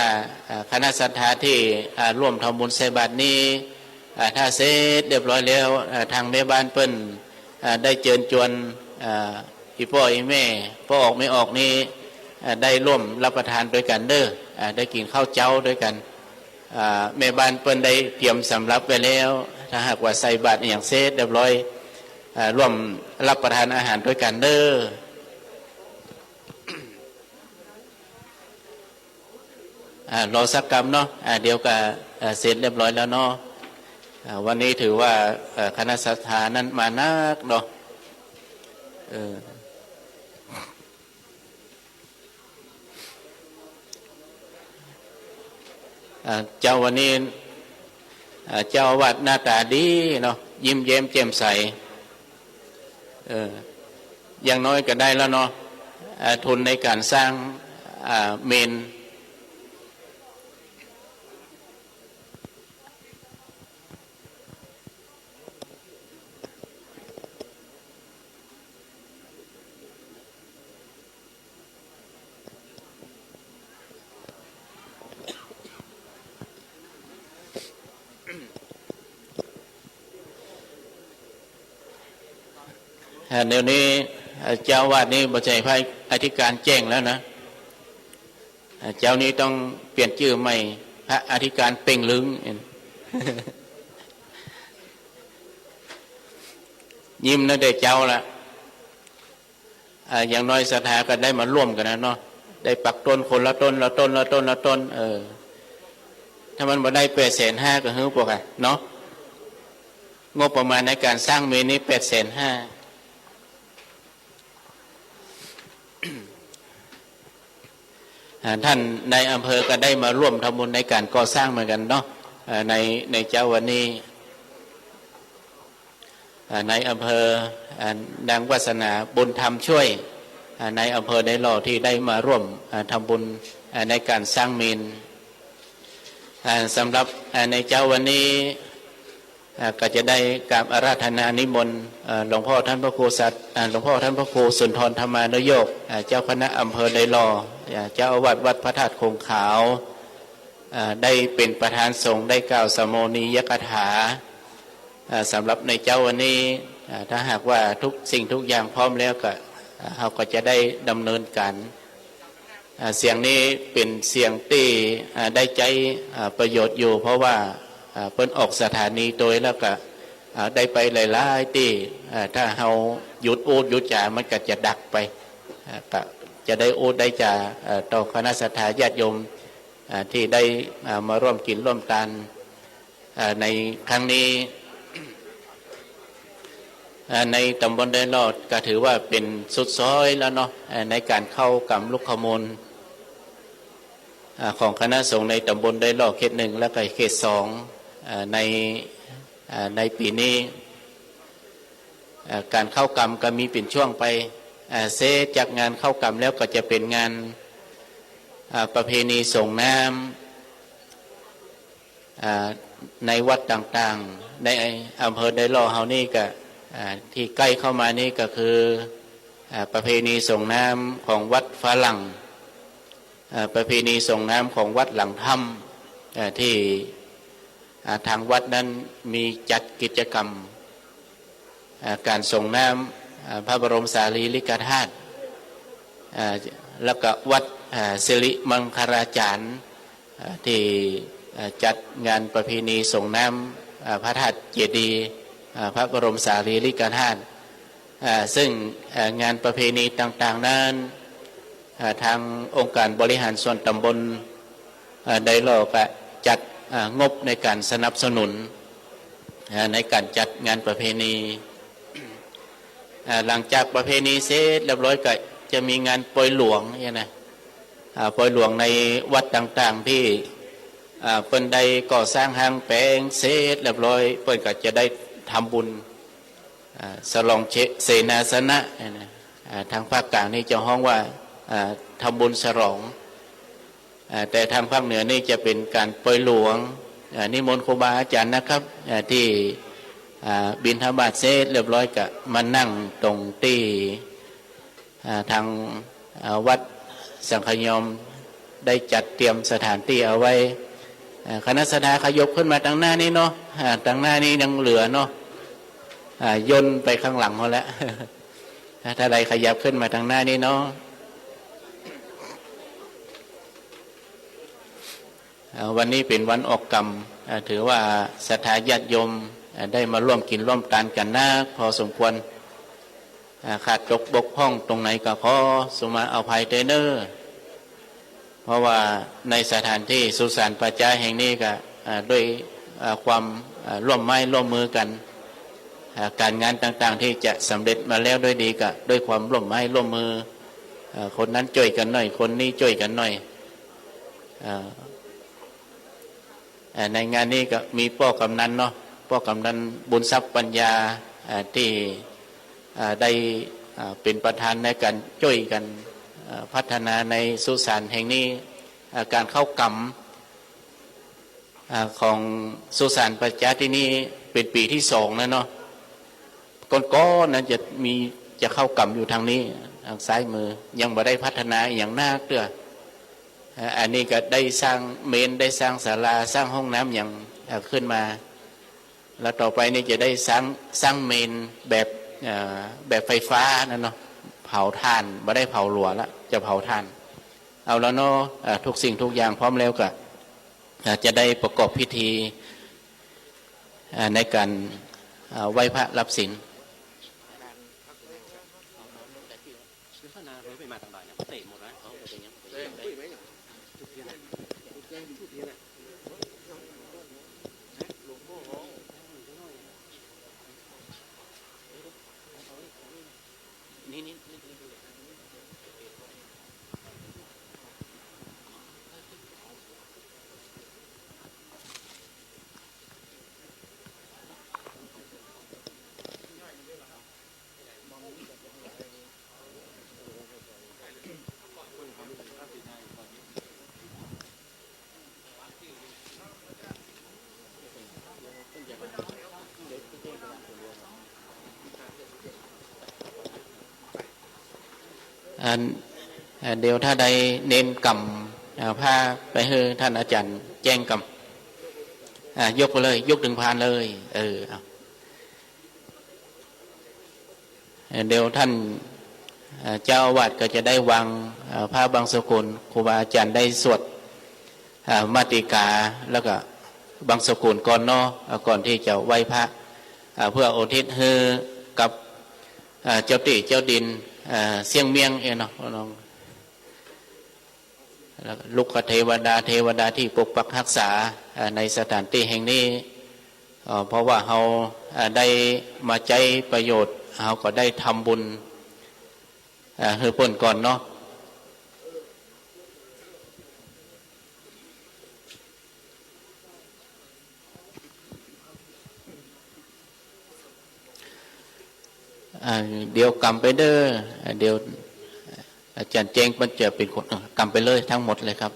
คณะศรัทธาที่ร่วมทำบุญใส่บาตรนี้ถ้าเสร็จเรียบร้อยแล้วทางแม่บ้านเปิ้นได้เชิญชวนอีพ่ออีแม่พ่อออกไม่ออกนี้ได้ร่วมรับประทานด้วยกันเด้อได้กินข้าวเจ้าด้วยกันแม่บ้านเปิ้นได้เตรียมสำรับไว้แล้วถ้าหากว่าใส่บาตรอย่างเสร็จเรียบร้อยร่วมรับประทานอาหารด้วยกันเด้อรอสักกรรมเนาะเดี๋ยวก็เสร็จเรียบร้อยแล้วเนาะวันนี้ถือว่าคณะศรัทธานั้นมานักเนาะเจ้าวันนี้เจ้าอาวาสหน้าตาดีเนาะยิ้มแย้มแจ่มใสอย่างน้อยก็ได้แล้วเนาะทุนในการสร้างเมนเดี๋ยวนี้เจ้าวาดนี้บ่ใจพระอธิการแจ้งแล้วนะเจ้านี้ต้องเปลี่ยนชื่อใหม่พระอธิการเป่งลึงยิ้มนะได้เจ้าละอย่างน้อยศรัทธาก็ได้มาร่วมกันนะเนาะได้ปักต้นคนละต้นละต้นละต้นละต้นถ้ามันบ่ได้850,000ก็เฮ้ยพวกเนาะงบประมาณในการสร้างเมนนี้850,000ท่านในอำเภอก็ได้มาร่วมทำบุญในการก่อสร้างเหมือนกันเนาะในเจ้าวันนี้ในอำเภอดังวาสนาบุญธรรมช่วยในอำเภอในหล่อที่ได้มาร่วมทำบุญในการสร้างเมนสำหรับในเจ้าวันนี้ก็จะได้กราบอาราธนานิมนต์หลวงพ่อท่านพระครูสัตย์หลวงพ่อท่านพระครูสุนทรธรรมานโยกเจ้าคณะอำเภอในหล่อเจ้าอาวาสวัดพระธาตุคงขาวได้เป็นประธานสงฆ์ได้กล่าวสโมนียกถาสำหรับในเจ้าวันนี้ถ้าหากว่าทุกสิ่งทุกอย่างพร้อมแล้วก็เราก็จะได้ดำเนินการเสียงนี้เป็นเสียงที่ได้ใจประโยชน์อยู่เพราะว่าเพิ่นออกสถานีโดยแล้วก็ได้ไปหลายๆที่ถ้าเราหยุดอูดหยุดจ่ามันก็จะดักไปก็จะได้อูดได้จ่าต่อคณะศรัทธาญาติโยมที่ได้มาร่วมกินร่วมทานในครั้งนี้ในตำบลเดินรอดก็ถือว่าเป็นสุดซอยแล้วเนาะในการเข้ากำลูกขมลของคณะสงฆ์ในตำบลเดินรอดเขต 1และก็เขต 2ในปีนี้การเข้ากรรมก็มีเป็นช่วงไปเซจากงานเข้ากรรมแล้วก็จะเป็นงานประเพณีส่งน้ำในวัดต่างๆในอำเภอไดโลเฮานี่ก็ที่ใกล้เข้ามานี่ก็คือประเพณีส่งน้ำของวัดฝรั่งประเพณีส่งน้ำของวัดหลังถ้ำที่ทางวัดนั้นมีจัดกิจกรรมการส่งน้ำพระบรมสารีริกธาตุแล้วก็วัดสิริมังคลาจารย์ที่จัดงานประเพณีส่งน้ำพระธาตุเจดีย์พระบรมสารีริกธาตุซึ่งงานประเพณีต่างๆนั้นทางองค์การบริหารส่วนตำบลไดโลก็จัดงบในการสนับสนุนในการจัดงานประเพณีหลังจากประเพณีเสร็จเรียบร้อยก็จะมีงานปล่อยหลวงเนี่ยนะปล่อยหลวงในวัดต่างๆที่เปิ้นได้ก่อสร้างห้างแปลงเสร็จเรียบร้อยเปิ้นก็จะได้ทำบุญสลองเสนาสนะทางภาคกลางนี่จะห้องว่าทำบุญฉลองแต่ทางภาคเหนือนี่จะเป็นการปล่อยหลวงนิมนต์ครูบาอาจารย์นะครับที่ บิณฑบาตเสร็จเรียบร้อยก็มานั่งตรงที่ทางวัดสังฆยมได้จัดเตรียมสถานที่เอาไว้คณะสดาขยบขึ้นมาทางหน้านี้เนาะทางหน้านี้ยังเหลือเนาะย่นไปข้างหลังเขาแล้ว ถ้าใดขยับขึ้นมาทางหน้านี้เนาะวันนี้เป็นวันออกกรรมถือว่าศรัทธาญาติโยมได้มาร่วมกินร่วมทานกันนะพอสมควรขาดตกบกพร่องตรงไหนก็ขอสุมาเอาภัยเตเนอร์เพราะว่าในสถานที่สุสานปัจจาแห่งนี้ก็ด้วยความร่วมไม้ร่วมมือกันการงานต่างๆที่จะสำเร็จมาแล้วด้วยดีก็ด้วยความร่วมไม้ร่วมมือคนนั้นช่วยกันหน่อยคนนี้ช่วยกันหน่อยในงานนี้ก็มีพ่อกำนันเนาะพ่อกำนันบุญทรัพย์ปัญญาที่ได้เป็นประธานในการช่วยกันพัฒนาในสุสานแห่งนี้การเข้ากรรมของสุสานปัจจาที่นี่เป็นปีที่2แล้วเนาะก้อนนั้นจะเข้ากรรมอยู่ทางนี้ทางซ้ายมือยังไม่ได้พัฒนาอย่างน่าเกลืออันนี้ก็ได้สร้างเมนได้สร้างศาลาสร้างห้องน้ำอย่างขึ้นมาแล้วต่อไปนี่จะได้สร้างเมนแบบไฟฟ้านั่นเนาะเผาถ่านไม่ได้เผาหลัวละจะเผาถ่านเอาแล้วเนาะทุกสิ่งทุกอย่างพร้อมแล้วก็จะได้ประกอบพิธีในการไหว้พระรับศีลเดี๋ยวถ้าใดเน้นกรรมพาไปให้ท่านอาจารย์แจ้งกรรมยกไปเลยยกถึงพานเลยเดี๋ยวท่านเจ้าอาวาสก็จะได้วางผ้าบางสกุลครูบาอาจารย์ได้สวดมาติกาแล้วก็บางสกุลก่อนเนาะก่อนที่จะไหว้พระเพื่ออุทิศให้กับเจ้าติเจ้าดินเสียงเมียงเนาะน้องลูกเทวดาที่ปกปักรักษาในสถานที่แห่งนี้เพราะว่าเราได้มาใจประโยชน์เราก็ได้ทำบุญให้เพิ่นก่อนเนาะเดี๋ยวกำไปเด้อเดี๋ยวอาจารย์เจงมันจะเป็นคนกำไปเลยทั้งหมดเลยครับ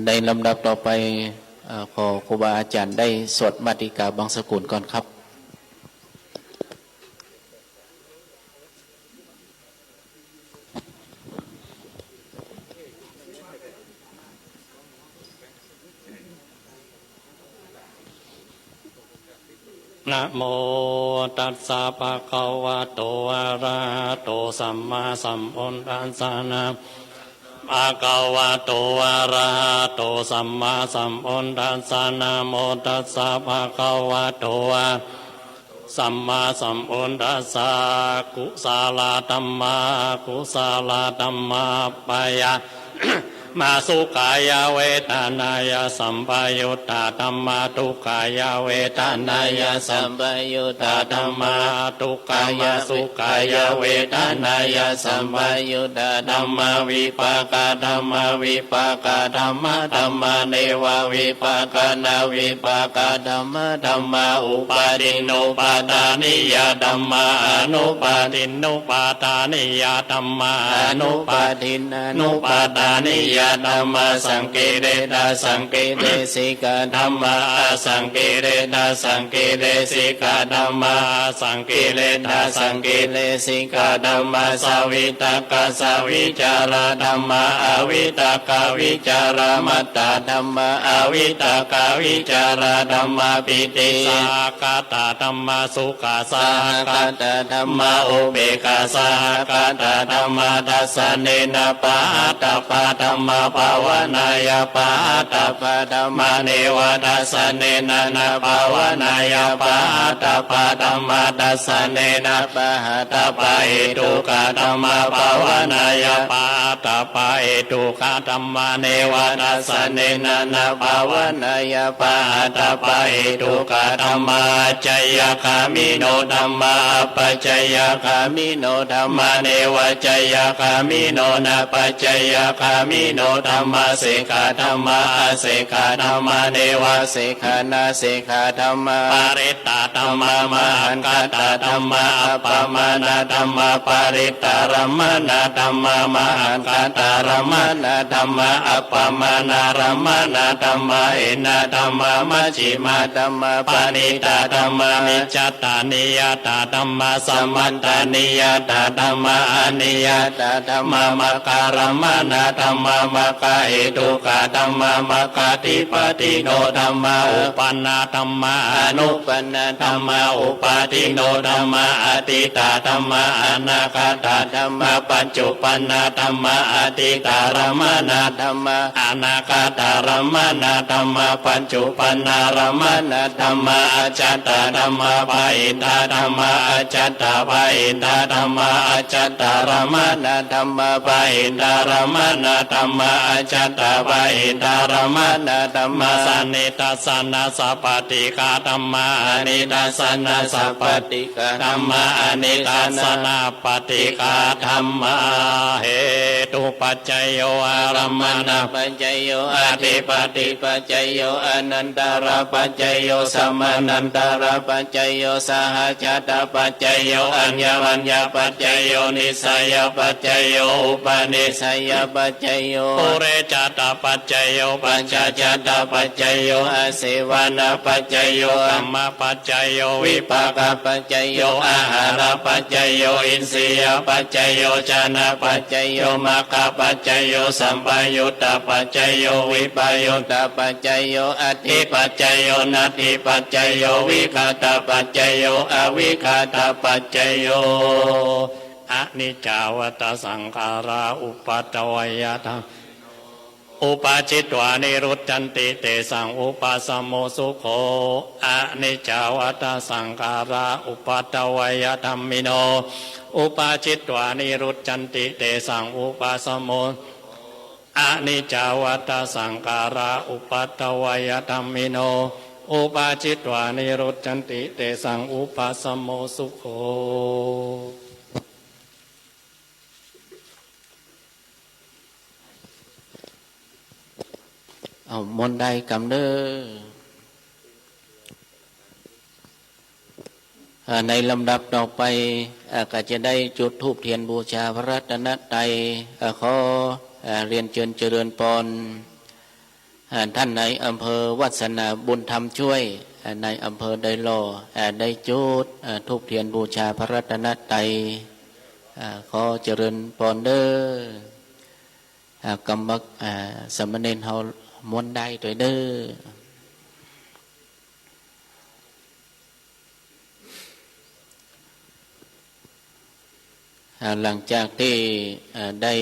ในลำดับต่อไปขอครูบาอาจารย์ได้สวดมาติกาบางสกุลก่อนครับนะโมตัสสะภะคะวะโตอะระหะโตสัมมาสัมพุทธัสสะนะภะคะวะโตอะระหะโตสัมมาสัมพุทธัสสะนะโมตัสสะภะคะวะโตอะสัมมาสัมพุทธัสสะกุศลธัมมากุศลธัมมาปะยะ มาสุขายเวทนายสัมปยุตตาธัมมาทุกขายเวทนายสัมปยุตตาธัมมาทุกขายสุขายเวทนายสัมปยุตตาธัมมาวิปากาธัมมาวิปากาธัมมาธัมมาเนวะวิปากานาวิปากาธัมมาธัมมาอุปาทิโนปาทานิยธัมมาอนุปาทิโนปาทานิยธัมมาอนุปาทินุปาทานิยธัมมาสังเกเรตาสังเกเรสิกาธัมมาสังเกเรตาสังเกเรสิกาธัมมาสังเกเรตาสังเกเรสิกาธัมมาสวิตากาสวิจาราธัมมาอวิตากาวิจารามัตตาธัมมาอวิตากาวิจาราธัมมาปิติสากาตาธัมมาสุขาสากาตาธัมมาอุเบกาสากาตาธัมมาทัสสะเนนะปะตาปะธัมมาภาวนายปะตาปะธัมมาเนวทัสสะเนนะนะภาวนายปะตาปะธัมมาทัสสะเนนะปะตาปะเหตุกะธัมมาภาวนายปะตาปะเหตุกะธัมมาเนวทัสสะเนนะนะภาวนายปะตาปะเหตุกะธัมมาจยคามิโนธัมมาปัจจยคามิโนธัมมาเนวจยคามิโนนะปัจจยคามิโนธัมมาเสกาธัมมาเสกาธัมมาเนวเสกานาเสกาธัมมาปาริตตาธัมมามหันกตาธัมมาปะมานาธัมมาปาริตตารมนาธัมมามหันกตารมนาธัมมาอัปปมานารัมนาธัมมาเอนะธัมมามัชฌิมาธัมมาปานิตาธัมมามิจจตานิยตาธัมมาสัมมันตานิยตาธัมมาอนิยตาธัมมามะการมนาธัมมามะกะเหตุกะธัมมามะกะติปติโนธัมมาอุปันนาธัมมาอนุปันนาธัมมาอุปาทิโนธัมมาอติตาธัมมาอนาคาตาธัมมาปัจจุปันนาธัมมาอติตารมนาธัมมาอนาคาตารมนาธัมมาปัจจุปันนารมนาธัมมาอจัตตาธัมมาปะอินทาธัมมาอจัตตาปะอินทาธัมมาอจัตตารมนาธัมมาปะอินทารมนาธัมมาอจัตตาปะอินทารมนาธัมมาสันนิทัสสนะสัพพติกาธัมมาอนิทัสสนะสัพพติกาธัมมาอนิทัสสนะปฏิกาธัมมาเหตุปัจจยโยอารัมมณปัจจยโยอธิปติปัจจยโยอนันตารปัจจยโยสัมมานันตารปัจจยโยสหจัตตปัจจยโยอัญญมัญญปัจจยโยนิสัยปัจจยโยอุปนิสัยปัจจยโยปุเรจัตตปัจจยโยปัญจจัตตปัจจยโยอาเสวนาปัจจยโยธัมมปัจจยโยวิปากปัจจยโยอาหารปัจจยโยอินทรียปัจจยโยจานะปัจจยโยมรรคปัจจยโยสัมปยุตตปัจจยโยวิปยุตตปัจจยโยอธิปัจจยโยนัตถิปัจจยโยวิคตปัจจยโยอวิคตปัจจยโยอนิจจาวัตสังขาราอุปัตตวยธรรมอุปาจิตวานิรุตจันติเตสังอุปาสมโมสุโขอนิจจาวัตสังขาราอุปัตตวยธรรมิโนอุปาจิตวานิรุตจันติเตสังอุปาสมโมอนิจจาวัตสังขาราอุปัตตวยธรรมิโนอุปาจิตวานิรุตจันติเตสังอุปาสมโมสุโขเอามนต์ใดกำเด้อ ในลำดับต่อไปก็จะได้จุดธูปเทียนบูชาพระรัตนตรัยขอเรียนเชิญเจริญพรท่านในอำเภอวัฒนาบุญธรรมช่วยในอำเภอไดโลได้จุดธูปเทียนบูชาพระรัตนตรัยขอเจริญพรเด้อกำมักสมณเณรเฮาม้วนได้ด้วยเด้อหลังจากที่ได้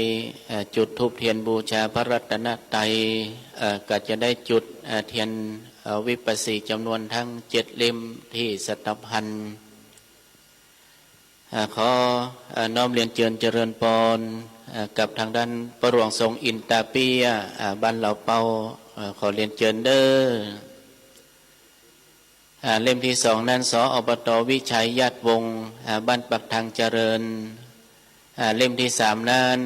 จุดธูปเทียนบูชาพระรัตนตรัยก็จะได้จุดเทียนวิปัสสีจำนวนทั้ง7 เล่มที่สตัพพันขอน้อมเรียนเชิญเจริญพรกับทางด้านประหลวงทรงอินตาเปียบ้านเหล่าเปาขอเรียนเชิญเด้อเล่มที่2นั้นสอบต.วิชัยญาติวงศ์บ้านปักทางเจริญเล่มที่3นั้น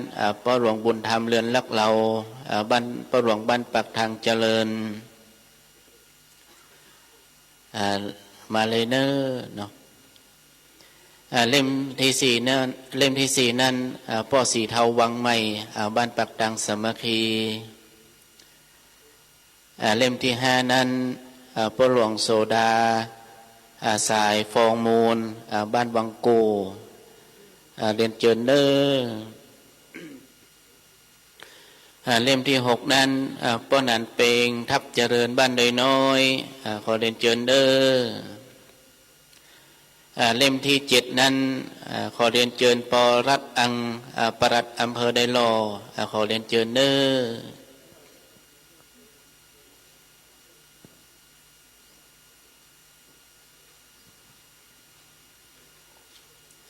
พ่อหลวงบุญธรรมเรือนลักเหลาบ้านพ่อหลวงบ้านปักทางเจริญมาเลยเนอเนาะเล่มที่4นั้นพ่อสีเทาวังใหม่บ้านปักตังสามัคคีเล่มที่5นั้นพ่อหลวงโสดาสายฟองมูลบ้านวังกูเรียนเชิญเด้อเล่มที่6นั้นป้อนันเปงทับเจริญบ้านโดยน้อยขอเรียนเชิญเด้อเล่มที่7นั้นขอเรียนเชิญปรัตอังปรัตอำเภอไดโลขอเรียนเชิญเด้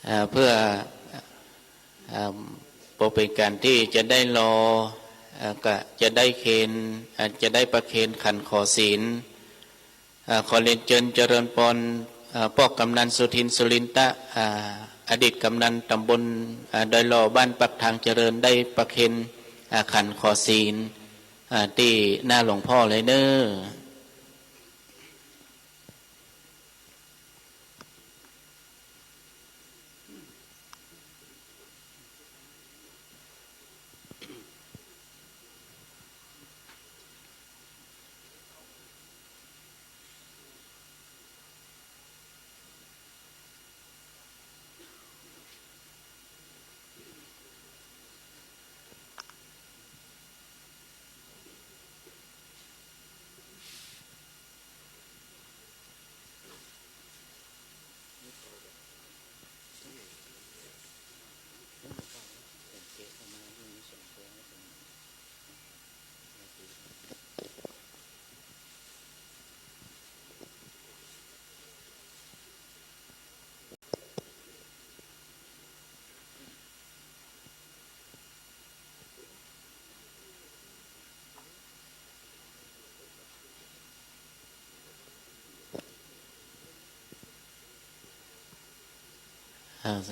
อเพื่อเป็นการที่จะได้รอก็จะได้เคนจะได้ประเคนขันขอศีลขอเรียนเชิญเจริญพรพ่อกำนันสุทินสุรินตะอดีตกำนันตำบลดอยหล่อบ้านปักทางเจริญได้ประเคนขันขอศีลที่หน้าหลวงพ่อเลยเนอ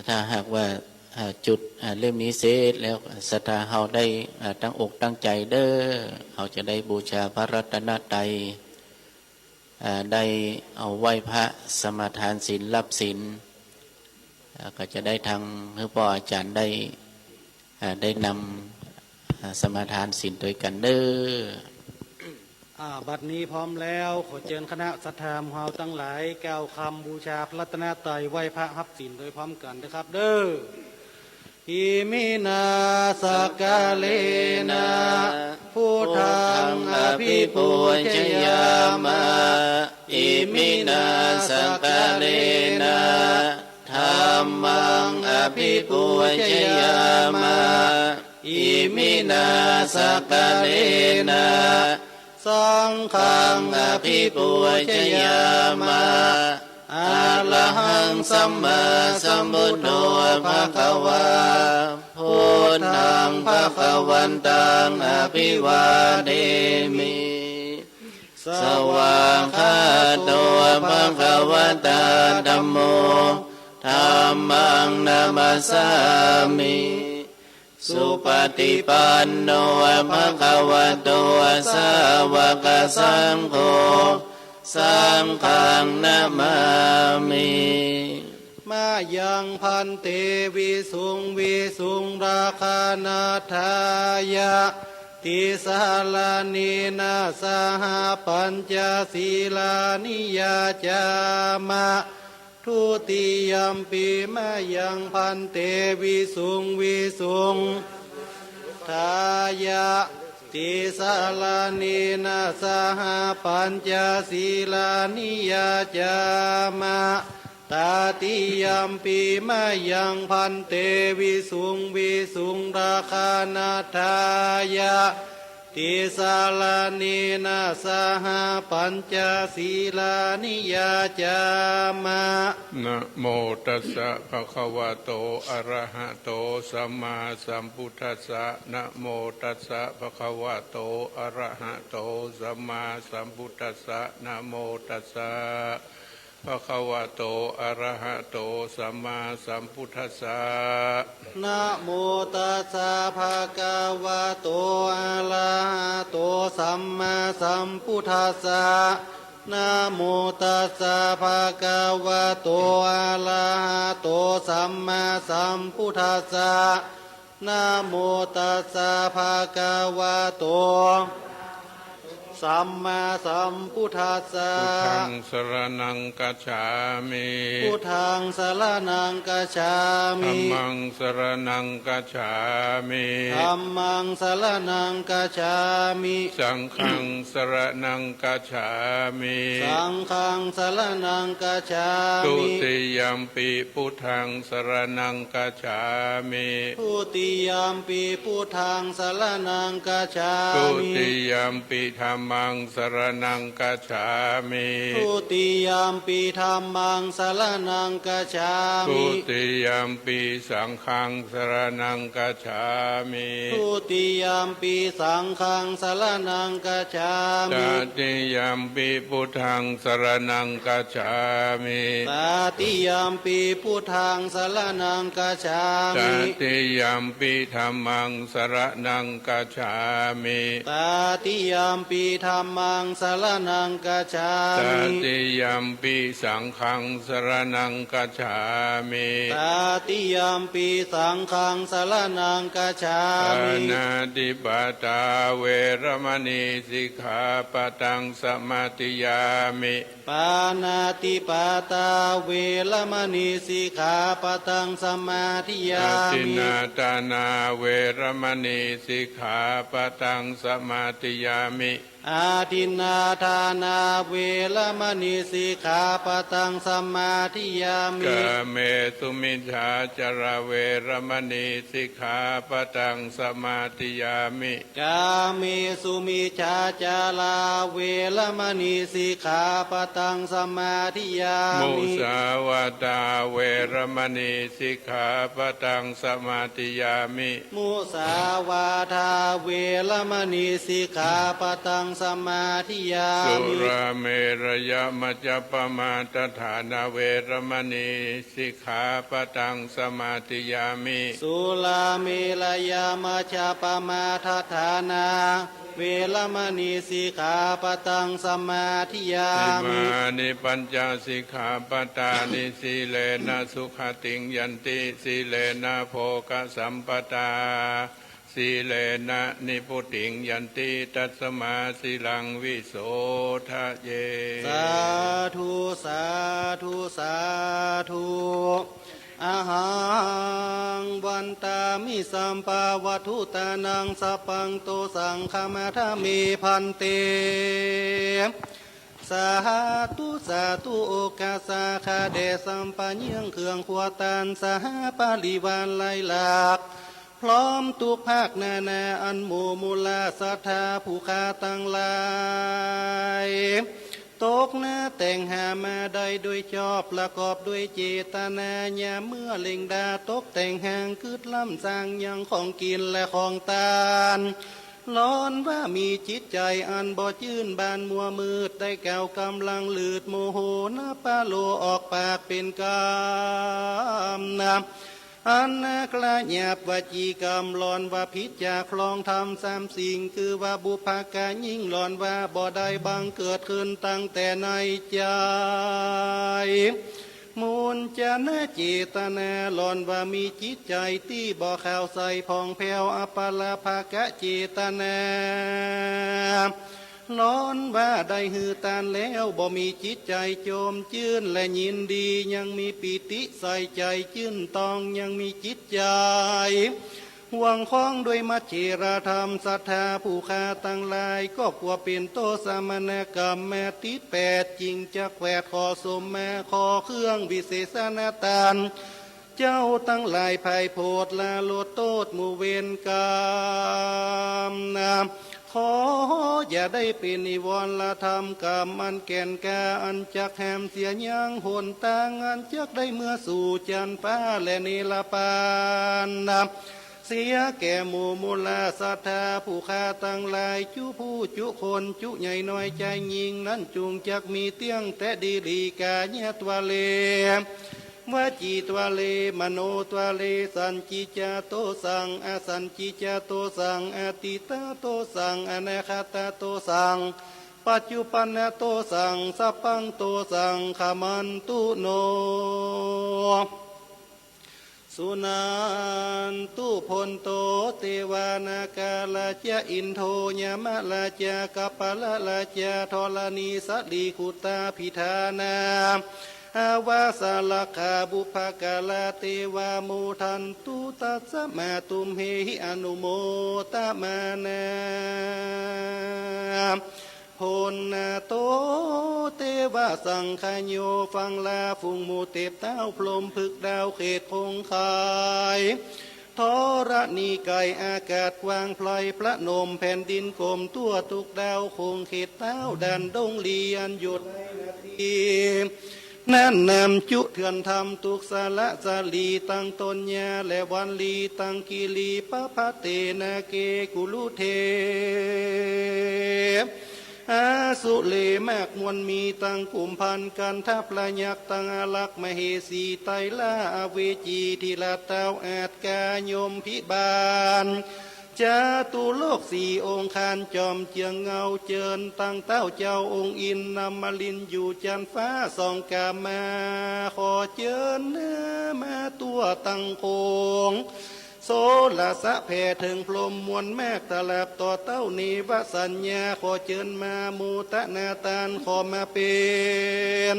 ถ้าหากว่าจุดเล่มนี้เสร็จแล้วศรัทธาเฮาได้ตั้งอกตั้งใจเด้อเฮาจะได้บูชาพระรัตนตรัยได้เอาไหว้พระสมาทานศีลรับศีลก็จะได้ทางหรือพ่ออาจารย์ได้นำสมาทานศีลโดยกันเด้อ บัดนี้พร้อมแล้วขอเชิญคณะศรัทธาของเราตั้งหลายแก้วคำบูชาพระรัตนตรัยไหว้พระรับศีลโดยพร้อมกันนะครับเด้ออิมินาสกาเลนะพุทธังอภิปูชยามะอิมินาสกาเลนะธัมมังอภิปูชยามะอิมินาสกาเลนะสังฆังอภิปูชยามะอะระหังสัมมาสัมพุทโธภะคะวาพุทธังภะคะวันตังอภิวาเทมิสวากขาโตภะคะวะตาธัมโมธัมมังนามัสสามิสุปฏิปันโนภะคะวะโตสาวกสังโฆ สังฆังนามามิ มายังพันเตวิสุงราคานาทายะติสาลานีนาสหปัญจศีลานิยาจามะทุติยมปีมายังพันเตวิสุงทายะติสาลานีนาสหปัญจศีลานิยาจามะตาติยมปีมายังพันเตวิสุงราคานาทายะติสาลานีนาสหปัญจศีลานิยาจามะ นะโมตัสสะภะคะวะโตอะระหะโตสัมมาสัมพุทธัสสะนะโมตัสสะภะคะวะโตอะระหะโตสัมมาสัมพุทธัสสะนะโมตัสสะภะคะวะโตอะระหะโตสัมมาสัมพุทธัสสะ นะโมตัสสะภะคะวะโตอะระหะโตสัมมาสัมพุทธัสสะนะโมตัสสะภะคะวะโตอะระหะโตสัมมาสัมพุทธัสสะนะโมตัสสะภะคะวะโตสัมมาสัมพุทธัสสะ พุทธังสรณังกัจฉามิ พุทธังสรณังกัจฉา ธั มิ มมังสรณังกัจฉามิ ธัมมังสรณังกัจฉามิ สังฆังสรณังกัจฉามิ สังฆังสรณังกัจฉา ทุ มิ ติยัมปิพุทธังสรณังกัจฉามิ ทุติยมปีพุทธังสรณังกัจฉา ทุ มิ ติยัมปิธัมมังสรณังกัจฉามิ ทุติยมปีธัมมังสรณังกัจฉา ทุ มิ ติยัมปิสังฆังสรณังกัจฉามิ ทุติยมปีสังฆังสรณังกัจฉา ต มิ ติยัมปิพุทธังสรณังกัจฉามิ ตาติยมปีพุทธังสรณังกัจฉา ต มิ ติยัมปิธัมมังสรณังกัจฉามิ ตาติยมปีธัมมังสรณังกัจฉา ต มิ ติยัมปิสังฆังสรณังกัจฉามิ ตาติยมปีสังฆังสรณังกัจฉา ปา มิ นาติปาตาเวรมณีสิกขาปะตังสมาติยามิ ปานาติปาตาเวรมณีสิกขาปะตังสมาธิยา อาทิ มิ นาตานาเวรมณีสิกขาปะตังสมาติยามิ อาทินนาทานาเวรมณีสิกขาปะตังสมาธิยามิ กาเมสุมิชาจาราเวรมณีสิกขาปะตังสมาติยามิ กาเมสุมิชาจาลาเวรมณีสิกขาปะตังสมาธิยา มุ มิ สาวาตาเวรมณีสิกขาปะตังสมาติยามิ มุสาวาทาเวรมณีสิกขาปะตังสมาธิยา สุ มิ ราเมรยมัจจปมาตฐานาเวรมณีสิกขาปะตังสมาติยามิ สุลาเมลยามาชาปมาทัฏฐานาเวรมณีสิกขาปะตังสมาธิยา อิ มิ มานิปัญจสิกขาปตานิสีเลนะสุขติงยันติสีเลนะโภคสัมปตาสีเลนะนิพุติงยันติตัสมาสีลังวิโสทะเย สาธุสาธุสาธุอาหังวันตามิสัมปาวัตถุตานังสัพพังโตสังฆมาทามิพันเต สาธุสาธุโอกาสาคาเดสัมปัญญังเครื่องขวตานสหปาลิวานไลลากพร้อมทุกภาคนานาอันหมู่มูลาศรัทธาผู้คาตั้งหลายตกหน้าแต่งหามาได้โดยชอบประกอบด้วยเจตนาญาเมื่อเล็งดาตกแต่งหางคืดล้ำสร้างยังของกินและของตานร้อนว่ามีจิตใจอันบ่จื่นบานมัวมืดได้แก้วกำลังลืดโมโหนาปาโลออกปากเป็นกามน อันนากลาหยาบวจีกรรมหลอนว่าพิจาคลองทำสามสิ่งคือว่าบุพการยิ่งหลอนว่าบ่ได้บังเกิดขึ้นตั้งแต่ในใจมูลจะน่าเจตนาหลอนว่ามีจิตใจที่บ่ข่าวใส่พองแผ้วอปาลาภากะเจตนาร้อนว่าได้หือตานแล้วบ่มีจิตใจโจมจื้นและยินดียังมีปิติใส่ใจจื้นตองยังมีจิตใจห่วงคล้องด้วยมัจเจราธรรมศรัทธาผู้คาตั้งหลายก็กลัวเป็นโตสามณกรรมแม่ติดแปดจริงจะแขวดขอสมแม่ขอเครื่องวิเศษนาตานเจ้าตั้งหลายภัยโพดลาโลดโตดหมู่เวรกรรมนาขออย่าได้เป็นนิวรณธรรมกรรมอันแก่นกาอันจักแหมเสียยังหนตางอันจักได้เมื่อสู่จันฟ้าและนิลปานนาเสียแก่หมู่มูลาศรัทธาผู้คาตั้งหลายจุผู้จุคนจุใหญ่น้อยใจยิงนั้นจุงจักมีเตี้ยงแต่ดีลีกาเนตัวเลวจีตัวเลมโนตัวเลสันจิจาโตสังอสันจิจาโตสังอติตาโตสังอนาคตาโตสังปัจจุปันนโตสังสัพพังโตสังขมันตุโนสุนันตุพลโตเทวานากาลาจอินโทยามะลาจากัปปะละลาจาธรณีสัลีขุตาพิธานาอาวาสาลคาบุภกาลาเทวามุทันตุตัสสะมาตุมเหหิอนุโมตมานาโพนาโตเทวาสังขโยฟังลาฟุงมูเตบเต้าพรมพึกดาวเขตคงคายทรณีไก่อากาศกว้างพลอยพระนมแผ่นดินกลมตัวทุกดาวคงเขตเต้าดันดงเลียนหยุดในนาทีนั่นนำจุเถื่อนทำตุกสาละสาลีตั้งตนญาและวันลีตั้งกิลีปะพะเตนาเกกุลุเทอาสุเลมากมวลมีตั้งกลุ่มพันกันทัพละยักตั้งอาลักษ์มเหสีไตลาอเวจีทีละเต้าอาจกายมพิบาลจาตุโลกสี่องค์คานจอมเจียงเงาเจิญตั้งเต้าเจ้าองค์อินนำมาลินอยู่จันฟ้าส่องกามาขอเจิญเนื้อมาตัวตั้งโคงโซลาสะแผ่ถึงพรมมวลแมกตะลับต่อเต้านีวสัญญาขอเจิญมามูตะนาตานขอมาเป็น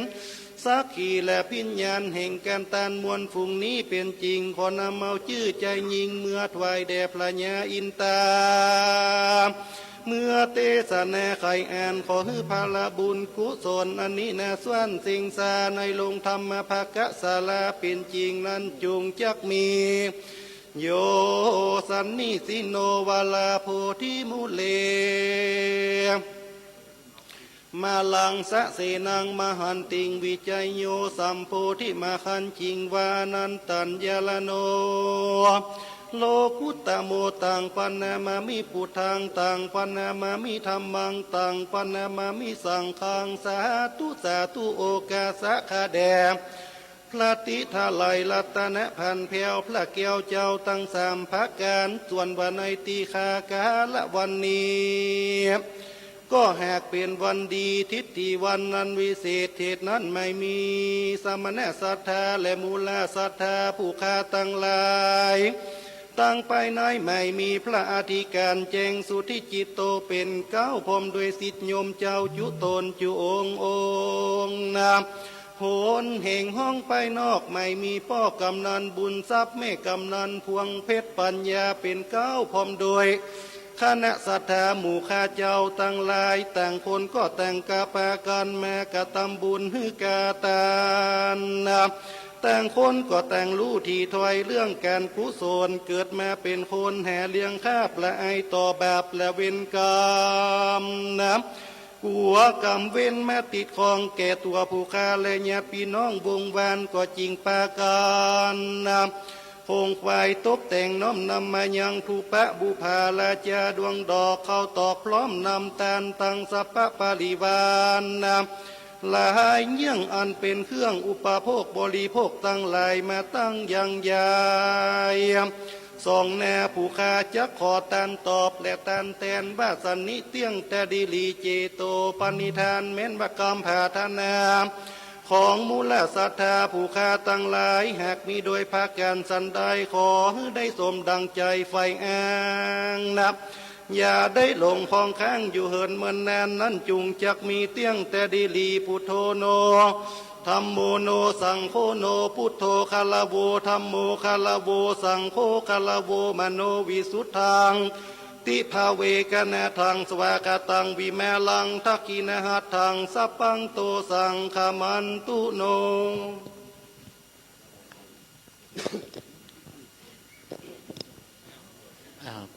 สักขีและพิญญาณแห่งการตานมวลฝูงนี้เป็นจริงขอนำเอาชื่อใจยิงเมื่อถวายแด่พระญาอินตาเมื่อเตสนาไขอ่านขอฮือพาลบุญกุศลอันนี้นาสวนสิงสาในลงธรรมภกะศาลาเป็นจริงนั้นจุงจักมีโยสันนิสิโนวาลาโพธิมุเลมาลังสะเสนังมหันติงวิจัยโยสัมโพธิมาคันจิงวานันตัญญาลโนโลกุตตโมตังปันนามามิปุถังตังปันนามามิธรรมังตังปันนามามิสังฆังสาธุโอกาสะคาแดพระติทาไลรัตนะพันแผ่วพระเกียวเจ้าตั้งสามพักการส่วนวันในตีคากาละวันนี้ก็หากเป็นวันดีทิศที่วันนั้นวิเศษเทศนั้นไม่มีสมณะศรัทธาและมูลศรัทธาผู้คาตั้งหลายตั้งไปในไม่มีพระอธิการแจงสุทธิจิตโตเป็นเก้าพรมด้วยสิทธิโยมเจ้าจุตนจุองนาโหนแห่งห้องไปนอกไม่มีพ่อกำนันบุญทรัพย์แม่กำนันพวงเพชรปัญญาเป็นเก้าพรมโดยคณะศรัทธาหมู่ข้าเจ้าตั้งหลายต่างคนก็แต่งกาปากันแม่กะตำบุญฮือกาตานแต่งคนก็แต่งรู้ที่ถอยเรื่องการกุศลเกิดมาเป็นคนแห่เลี้ยงข้าปละไอต่อบาปและเวรกรรมกัวกรรมเว้นแม่ติดของแก่ตัวผู้ค้าและญาติพี่น้องวงวานก็จริงปาการโคงควายตกแต่งน้อมนำมายังทูปะบุพาลาจาดวงดอกเข้าตอกพร้อมนำตาลตังสัพพะปริวาน หลายเยี่ยงอันเป็นเครื่องอุปโภคบริโภคตั้งหลายมาตั้งยังยายสองแน่ผู้ขาจะขอตันตอบและตันแทนว่าสันนิเตียงแต่ดีลีเจโตปณิธานเม้นบกรรมภาธนาของมูลศรัทธาผู้ขาตั้งหลายหากมีโดยภาคการสันใดขอให้ได้สมดังใจไฟอ้างนับอย่าได้หลงพองข้างอยู่เหินเมือนแนนนั้นจุงจักมีเตียงแต่ดีลีพุทโธโนธัมโมโนสังโฆโนพุทโธคาลาโวธัมโมคาลาโวสังโฆคาลาโวมโนวิสุทธังติภาเวกนาทังสวากาตังวิแมลังทักกินหัตถังสัพพังโตสังขามันตุโน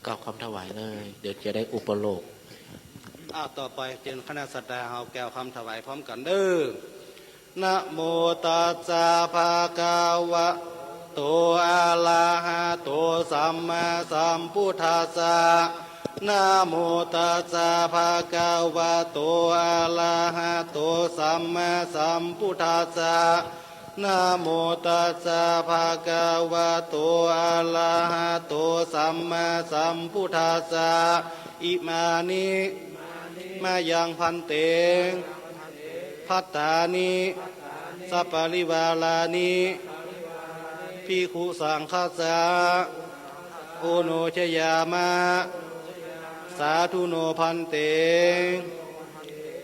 ก้าวคำถวายเลย เดี๋ยวจะได้อุปโลก ต่อไปเจนคณะสัตยาเฮาแก้วคำถวายพร้อมกันเด้อนะโมตัสสะภะคะวะโตอะระหะโตสัมมาสัมพุทธัสสะนะโมตัสสะภะคะวะโตอะระหะโตสัมมาสัมพุทธัสสะนะโมตัสสะภะคะวะโตอะระหะโตสัมมาสัมพุทธัสสะอิมานิมายังพันเตพัตตานิสัพปริวาลานิภิกขุสังฆัสสะโอโนชยามะสาธุโนพันเต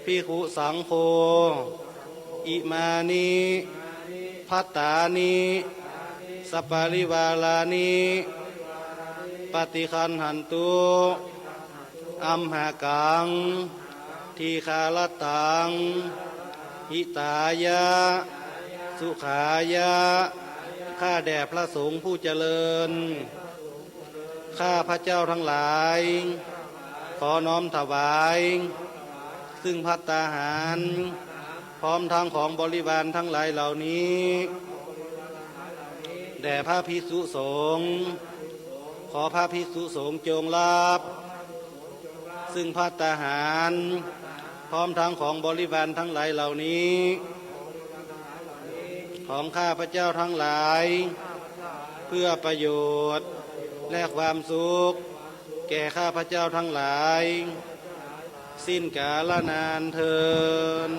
ภิกขุสังโฆอิมานิพัตตานิสัพปริวาลานิปฏิคันหันตุอัมหากังทีคาลตังหิตายะสุขายะข้าแด่พระสงฆ์ผู้เจริญข้าพระเจ้าทั้งหลายขอน้อมถวายซึ่งภัตตาหารพร้อมทั้งของบริวารทั้งหลายเหล่านี้แด่พระภิกษุสงฆ์ขอพระภิกษุสงฆ์จงรับซึ่งภัตตาหารพร้อมทั้งของบริวารทั้งหลายเหล่านี้ของข้าพระเจ้าทั้งหลายเพื่อประโยชน์และความสุขแก่ข้าพระเจ้าทั้งหลายสิ้นกาลนานเทิน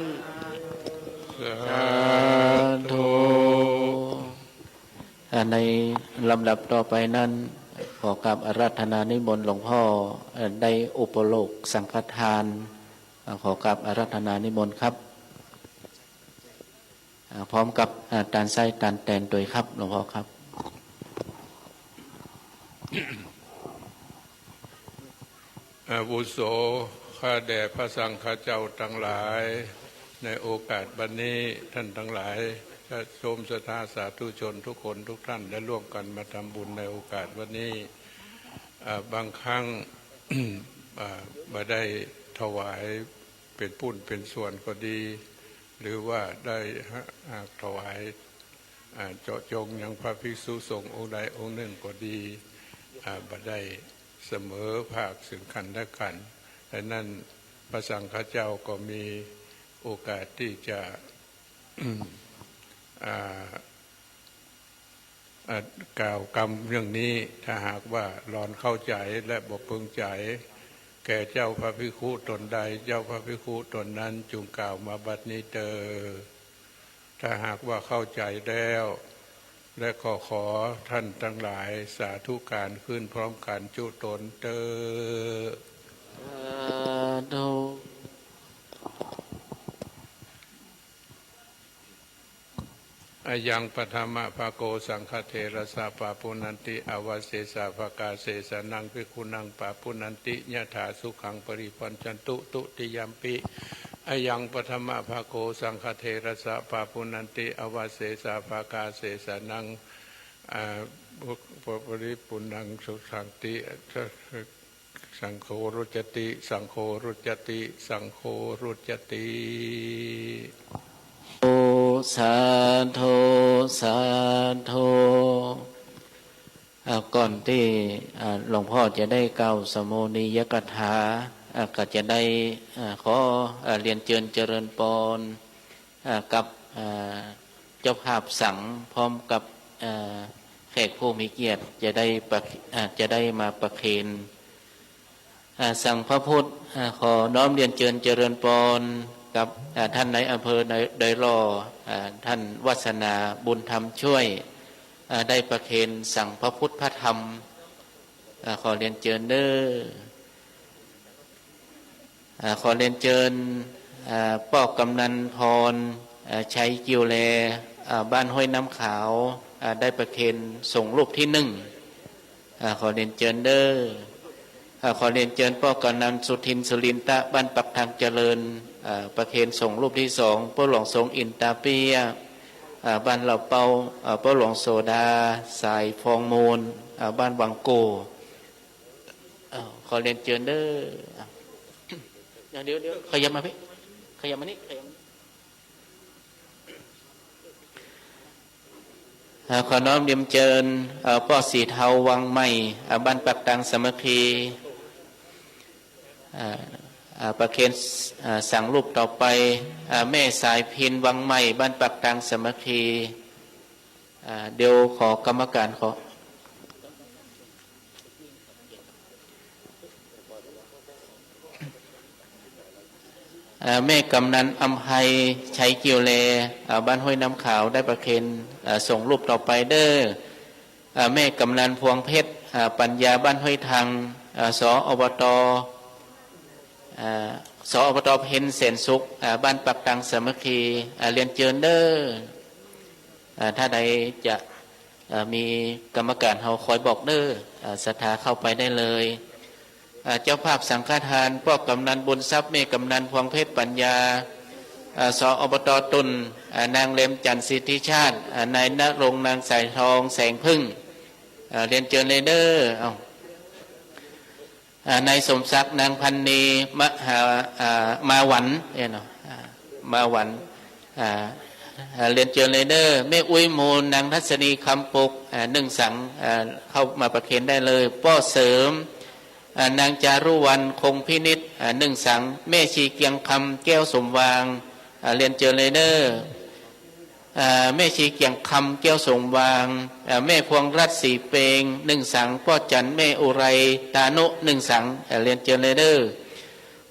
สาธุ ในลำดับต่อไปนั้นขอกับอาราธนานิมนต์หลวงพ่อได้อุปโลกสังฆทานขอกับอาราธนานิมนต์ครับพร้อมกับตานไส้ตานแตนโดยครับหลวงพ่อครับ อาวุโสข้าแด่พระสังฆเจ้าทั้งหลายในโอกาสบัดนี้ท่านทั้งหลายโสมศรัทธาสาธุชนทุกคนทุกท่านได้ร่วมกันมาทำบุญในโอกาสวันนี้บางครั้ง มาได้ถวายเป็นปุ้นเป็นส่วนก็ดี หรือว่าได้ถวายเจาะจงอย่างพระภิกษุสงฆ์องค์ใดองค์หนึ่งก็ดีมาได้เสมอภาคซึ่งกันและกันดังนั้นพระสังฆเจ้าก็มีโอกาสที่จะ กล่าวกรรมเรื่องนี้ถ้าหากว่าหลอนเข้าใจและบอกพึงใจแก่เจ้าพระภิกขุตนใดเจ้าพระภิกขุตนนั้นจงกล่าวมาบัดนี้เถิดถ้าหากว่าเข้าใจแล้วและขอท่านทั้งหลายสาธุการขึ้นพร้อมกันจุตนเถิดอายังปฐมภาโกสังฆเทระสาปาปุนันติอวเสสาภกาเสสนังภิกขุนังปาปุนันติยะถาสุขังปริปัญจันตุตุติยัมปิอายังปฐมภาโกสังฆเทระสาปาปุนันติอวเสสาภกาเสสนังปริปุนังสุขังติสังโฆรุจติสังโฆรุจติสังโฆรุจติสาธุสาธุก่อนที่หลวงพ่อจะได้กล่าวสโมนียกถาก็จะได้ขอเรียนเชิญเจริญปน กับเจ้าภาพสังพร้อมกับแขกผู้มีเกียรติจะได้มาประเคนสั่งพระพุทธขอน้อมเรียนเจริญปอนกับท่านในอำเภอโดยรอท่านวัฒนาบุญธรรมช่วยได้ประเคนสั่งพระพุทธพระธรรมขอเรียนเจิญเด้อขอเรียนเจิญป้อกำนันพรใช้กิวแลบ้านห้วยน้ำขาวได้ประเคนส่งรูปที่1ขอเรียนเจิญเด้อขอเรียนเจิญป้อกำนันสุทินสุรินตะบ้านปักทางเจริญประเคนส่งรูปที่2ป้อหลวงสงอินตาเปียบ้านเหล่าเปาป้อหลวงโซดาสายฟองมูลบ้านวังโกขอเรียนเจิญเด้อเดี๋ยวขยับมาพี่ขยับมานี่ขอน้อมเรียนเจิญป้อสีเทาวังใหม่บ้านปักตังสามัคคีประเคนสั่งรูปต่อไปแม่สายพินวังใหม่บ้านปักตังสามัคคีเดี๋ยวขอกรรมการขอแม่กำนันอำไพชัยเกียวเลบ้านห้วยน้ำขาวได้ประเคนส่งรูปต่อไปเด้อแม่กำนันพวงเพชรปัญญาบ้านห้วยทางสอบตเพนเสนสุขบ้านปักตังสามัคคีเรียนเจิญเด้อถ้าใดจะมีกรรมการเขาคอยบอกเด้อศรัทธาเข้าไปได้เลยเจ้าภาพสังฆทานพวกกำนันบุญทรัพย์แม่กำนันพวงเพชรปัญญาสอบตตุลนางเล็มจันทร์สิทธิชาตินายณรงค์นางสายทองแสงพึ่งเรียนเจิญเลยเด้อนายสมศักดิ์นางพันนีมาหวันมาหวันเรียนเจิญเลยเด้อแม่อุ้ยมูลนางทัศนีคำปุก1 สังเข้ามาประเคนได้เลยป้อเสริมนางจารุวรรณคงพินิษ1 สังแม่ชีเกียงคำแก้วสมวางเรียนเจิญเลยเด้อแม่ชีเกียงคำแก้วสมวางแม่พวงรัตน์สีเปง1 สังป้อจันแม่อุไรตานุ1 สังเรียนเจิญเลยเด้อ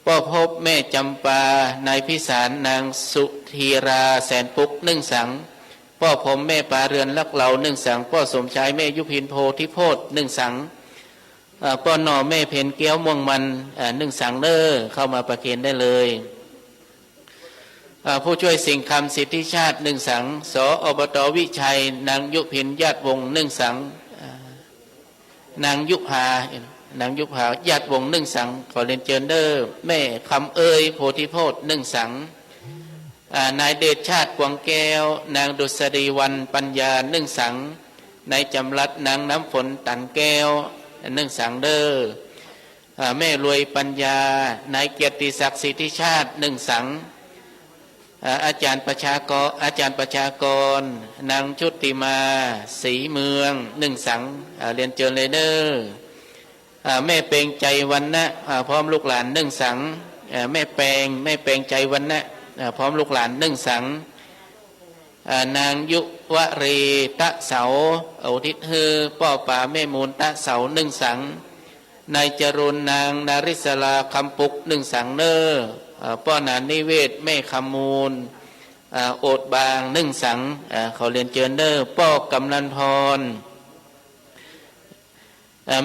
ป้อพบแม่จำปานายพิสารนางสุธีราแสนปุก1 สังป้อผมแม่ปาเรือนลักเหล่า1 สังป้อสมชายแม่ยุพินโพธิโพธ1 สังป้อนอแม่เพนเกี้ยวม่วงมัน1 สังเด้อเข้ามาประเคนได้เลยผู้ช่วยสิ่งคำสิทธิชาติ1 สังสอบตวิชัยนางยุพินญาติวงศ์1 สังนางยุพาญาติวงศ์1 สังขอเรียนเจิญเด้อแม่คำเอ่ยโพธิโพธ1 สังนายเดชชาติกวงแก้วนางดุษฎีวันปัญญา1 สังนายจำรัดนางน้ำฝนตันแก้ว1 สังเด้อแม่รวยปัญญานายเกียรติศักดิ์สิทธิชาติ1 สังอาจารย์ประชากรนางชุติมาศรีเมือง1 สังเรียนเจิญเลยเด้อแม่เปงใจวันนะพร้อมลูกหลาน1 สังแม่เปงใจวันนะพร้อมลูกหลาน1 สังนางยุวรีตะเสาอุทิศฮือป้อป่าแม่มูลตะเสา1 สังนายจรุณนางนาริศลาคำปุก1 สังเด้อป้อนานิเวศแม่คำมูลโอดบาง1 สังเขาเรียนเจิญเด้อป้อกำนันพร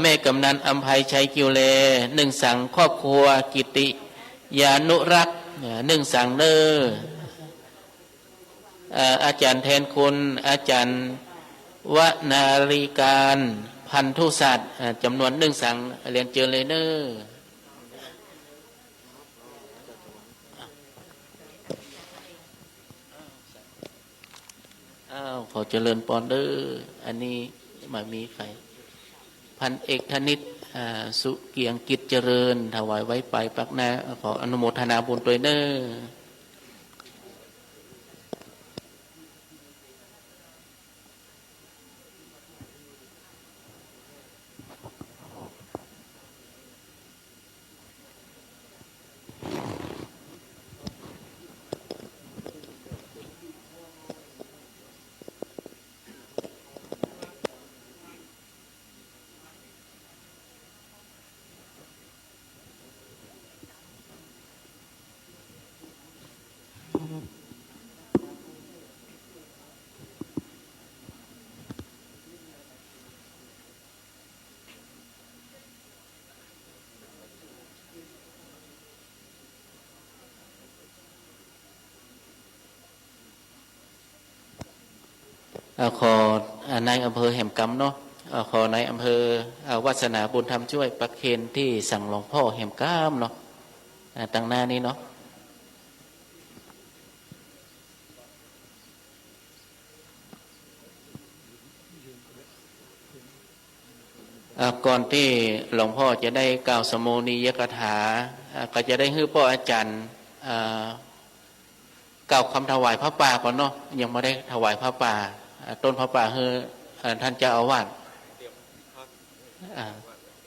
แม่กำนันอำไพชัยกิวเล1 สังครอบครัวกิติยานุรักษ์1 สังเด้ออาจารย์แทนคุณอาจารย์วนารีการพันธุศาสตร์จำนวน1 สังเรียนเจิญเลยเด้อขอเจริญปอนเด้ออันนี้มามีใครพันเอกธนิตสุเกียงกิจเจริญถวายไว้ไปปักนาขออนุโมทนาบุญตัวเด้อ ขอนายอำเภอแหมกำเนาะขอนายอำเภอวัฒนาบุญธรรมช่วยประเคนที่สั่งหลวงพ่อแหมกำเนาะตั้งหน้านี้เนาะก่อนที่หลวงพ่อจะได้กล่าวสโมนียกถาก็จะได้ให้พ่ออาจารย์กล่าวคำถวายพระป่าก่อนเนาะยังไม่ได้ถวายพระป่าต้นพระป่าคือท่านเจ้าอาวาส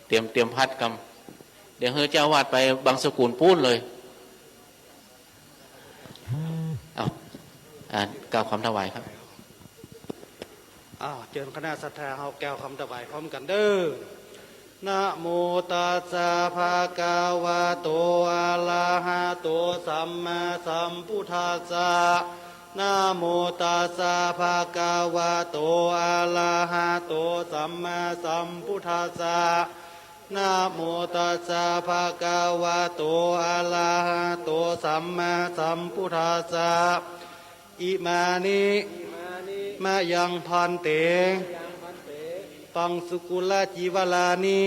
เตรียมพัดกำเดี๋ยวให้เจ้าอาวาสไปบางสกุลพูดเลยเอากล่าวคำถวายครับเจิญคณะศรัทธาเฮาแก้วคำถวายพร้อมกันเด้อนะโมตัสสะภะคะวะโตอะระหะโตสัมมาสัมพุทธัสสะนะโมตัสสะภะคะวะโตอะระหะโตสัมมาสัมพุทธัสสะนะโมตัสสะภะคะวะโตอะระหะโตสัมมาสัมพุทธัสสะอิมานิมายังพันเตปังสุกุลจีวลานิ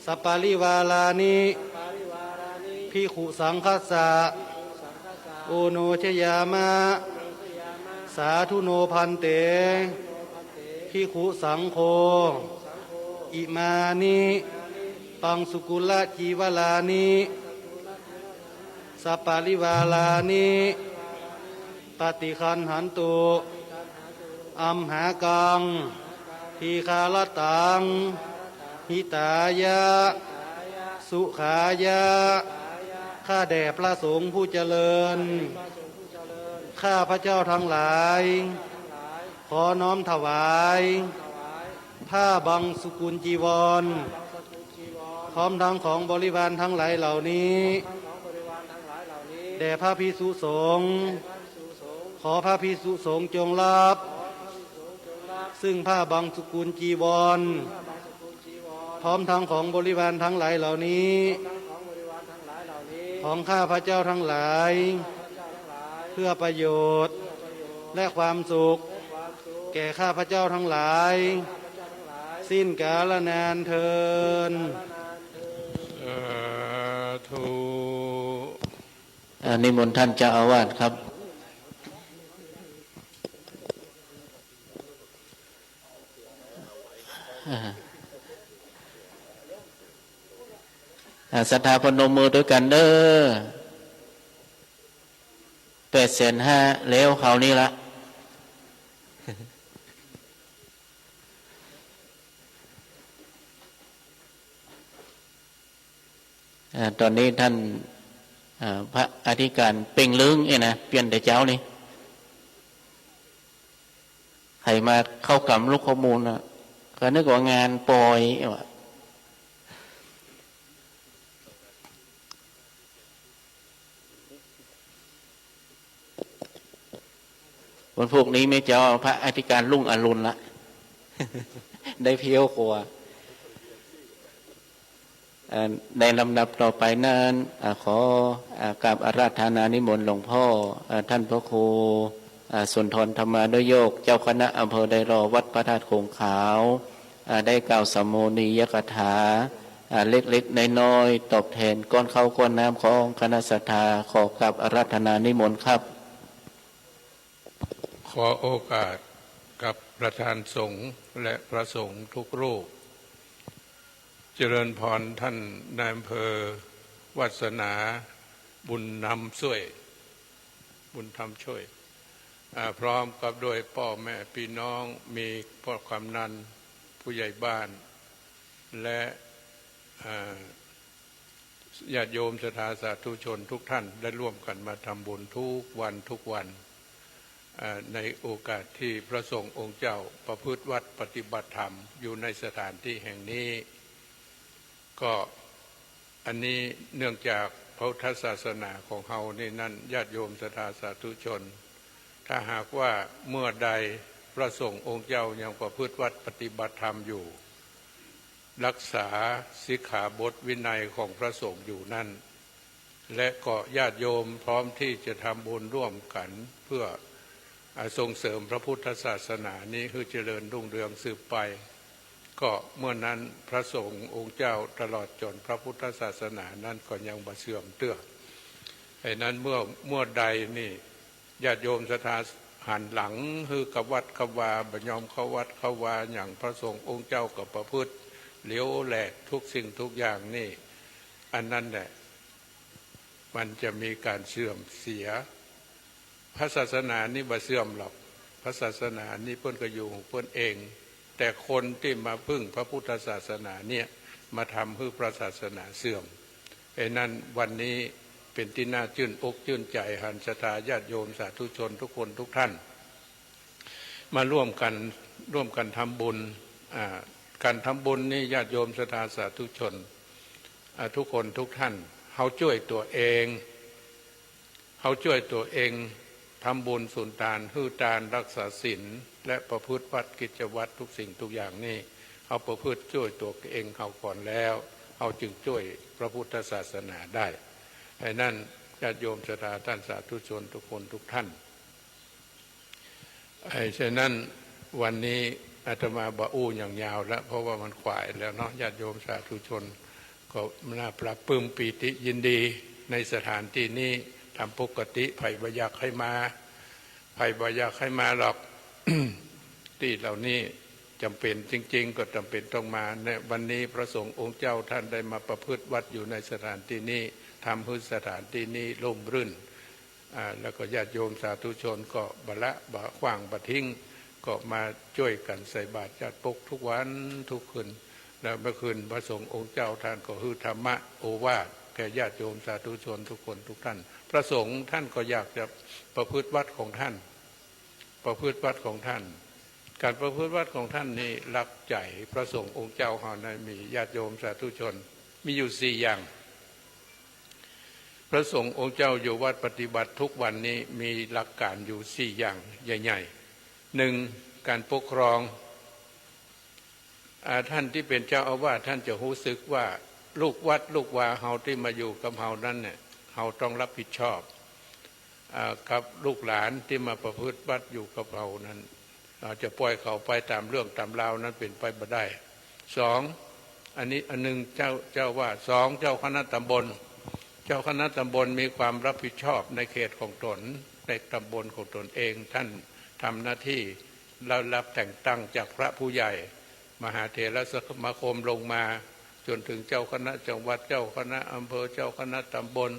สัปปาริวาลานิภิกขุสังคัสสะโอโนชยามะสาธุโนพันเตภิกขุสังโฆอิมานิปังสุกุลจีวลานิสัปปาริวาลานิปฏิคันหันตุอัมหากังทีคาลตังหิตายะสุขายะข้าแด่พระสงฆ์ผู้เจริญข้าพระเจ้าทั้งหลายขอน้อมถวายผ้าบังสุกุลจีวรพร้อมทั้งของบริวารทั้งหลายเหล่านี้แด่พระภิกษุสงฆ์ขอพระภิกษุสงฆ์จงรับซึ่งผ้าบังสุกุลจีวรพร้อมทั้งของบริวารทั้งหลายเหล่านี้ของข้าพระเจ้าทั้งหลายเพื่อประโยชน์และความสุขแก่ข้าพระเจ้าทั้งหลายสิ้นกาลนานเทินนิมนต์ท่านเจ้าอาวาสครับศรัทธาพนมมือด้วยกันเด้อ850,000แล้วเขานี่ละตอนนี้ท่านพระอธิการเป่งลึงนะเปลี่ยนแต่เจ้านี่ใครมาเข้ากำลูกข้อมูลนะก็นึกว่างานปล่อยวันพวกนี้ไม่เจ้าพระอธิการลุ่งอรุณละได้เพียวกว่าในลำดับต่อไปนั้นขอกราบอาราธนานิมนต์หลวงพ่อท่านพระครูสุนทรธรรมานุโยกเจ้าคณะอำเภอไดรอวัดพระธาตุคงขาวได้กล่าวสมโภณียกถาเล็กๆน้อยๆตอบแทนก้อนข้าวก้อนน้ำของคณะศรัทธาขอกราบอาราธนานิมนต์ครับขอโอกาสกับประธานสงฆ์และพระสงฆ์ทุกรูปเจริญพรท่านนายอำเภอวัฒนาบุญนำช่วยบุญธรรมช่วยพร้อมกับโดยพ่อแม่พี่น้องมีพ่อความนันผู้ใหญ่บ้านและญาติโยมศรัทธาสาธุชนทุกท่านได้ร่วมกันมาทำบุญทุกวันในโอกาสที่พระสงฆ์องค์เจ้าประพฤติวัดปฏิบัติธรรมอยู่ในสถานที่แห่งนี้ก็อันนี้เนื่องจากพระพุทธศาสนาของเฮานี่นั่นญาติโยมศรัทธาสาธุชนถ้าหากว่าเมื่อใดพระสงฆ์องค์เจ้ายังประพฤติวัดปฏิบัติธรรมอยู่รักษาสิกขาบทวินัยของพระสงฆ์อยู่นั่นและก็ญาติโยมพร้อมที่จะทำบุญร่วมกันเพื่อ ส่งเสริมพระพุทธศาสนานี้ให้เจริญรุ่งเรืองสืบไปก็เมื่อนั้นพระสงฆ์องค์เจ้าตลอดจนพระพุทธศาสนานั้นก็ยังบ่เสื่อมเตื้อไอ้นั้นเมื่อใดนี่ญาติโยมศรัทธาหันหลังคือกับวัดกับวาบ่ยอมเข้าวัดเข้าวาอย่างพระสงฆ์องค์เจ้ากับประพฤติเลี้ยวแหลกทุกสิ่งทุกอย่างนี่อันนั้นแหละมันจะมีการเสื่อมเสียพระศาสนานี่บ่เสื่อมหรอกพระศาสนานี่เพิ่นก็อยู่ของเพิ่นเองแต่คนที่มาพึ่งพระพุทธศาสนาเนี่ยมาทำให้พระศาสนาเสื่อมไอ้นั้นวันนี้เป็นที่น่าชื่นอกชื่นใจหันศรัทธาญาติโยมสาธุชนทุกคนทุกท่านมาร่วมกันทำบุญการทำบุญนี่ญาติโยมศรัทธาสาธุชนทุกคนทุกท่านเขาช่วยตัวเองทำบุญสุนทานฮื้อทานรักษาศีลและประพฤติวัดกิจวัตรทุกสิ่งทุกอย่างนี่เขาประพฤติช่วยตัวเองเขาก่อนแล้วเขาจึงช่วยพระพุทธศาสนาได้ไอ้นั่นญาติโยมศรัทธาท่านสาธุชนทุกคนทุกท่านฉะนั้นวันนี้อาตมาบ่อู้อย่างยาวแล้วเพราะว่ามันขวายแล้วเนาะญาติโยมสาธุชนก็น่าปรับปลื้มปีติยินดีในสถานที่นี้ทำปกติไผ่บอยากให้มาหรอก ที่เหล่านี้จำเป็นจริงๆก็จำเป็นต้องมาในวันนี้พระสงฆ์องค์เจ้าท่านได้มาประพฤติวัดอยู่ในสถานที่นี้ทำให้สถานที่นี้ร่มรื่นแล้วก็ญาติโยมสาธุชนก็บะขว้างบะทิ้งก็มาช่วยกันใส่บาตรจัดปกทุกวันทุกคืนแล้วเมื่อคืนพระสงฆ์องค์เจ้าท่านก็ฮือธรรมะโอวาทแก่ญาติโยมสาธุชนทุกคนทุกท่านพระสงฆ์ท่านก็อยากจะประพฤติวัดของท่านการประพฤติวัดของท่านนี้รักใจพระสงฆ์องค์เจ้าเฮานั้นมีญาติโยมสาธุชนมีอยู่4อย่างพระสงฆ์องค์เจ้าอยู่วัดปฏิบัติทุกวันนี้มีหลักการอยู่4อย่างใหญ่ๆ1การปกครองท่านที่เป็นเจ้าอาวาสท่านจะรู้สึกว่าลูกวัดลูกวาเฮาที่มาอยู่กับเฮานั้นเนี่ยเฮาต้องรับผิดชอบกับลูกหลานที่มาประพฤติวัดอยู่กับเรานั้นเราจะปล่อยเขาไปตามเรื่องตามราวนั้นเป็นไปไม่ได้2อันนี้อันนึงเจ้าว่า2เจ้าคณะตำบลมีความรับผิดชอบในเขตของตนในตำบลของตนเองท่านทำหน้าที่แล้วรับแต่งตั้งจากพระผู้ใหญ่มหาเถรสมาคมลงมาจนถึงเจ้าคณะจังหวัดเจ้าคณะอำเภอเจ้าคณะตำบล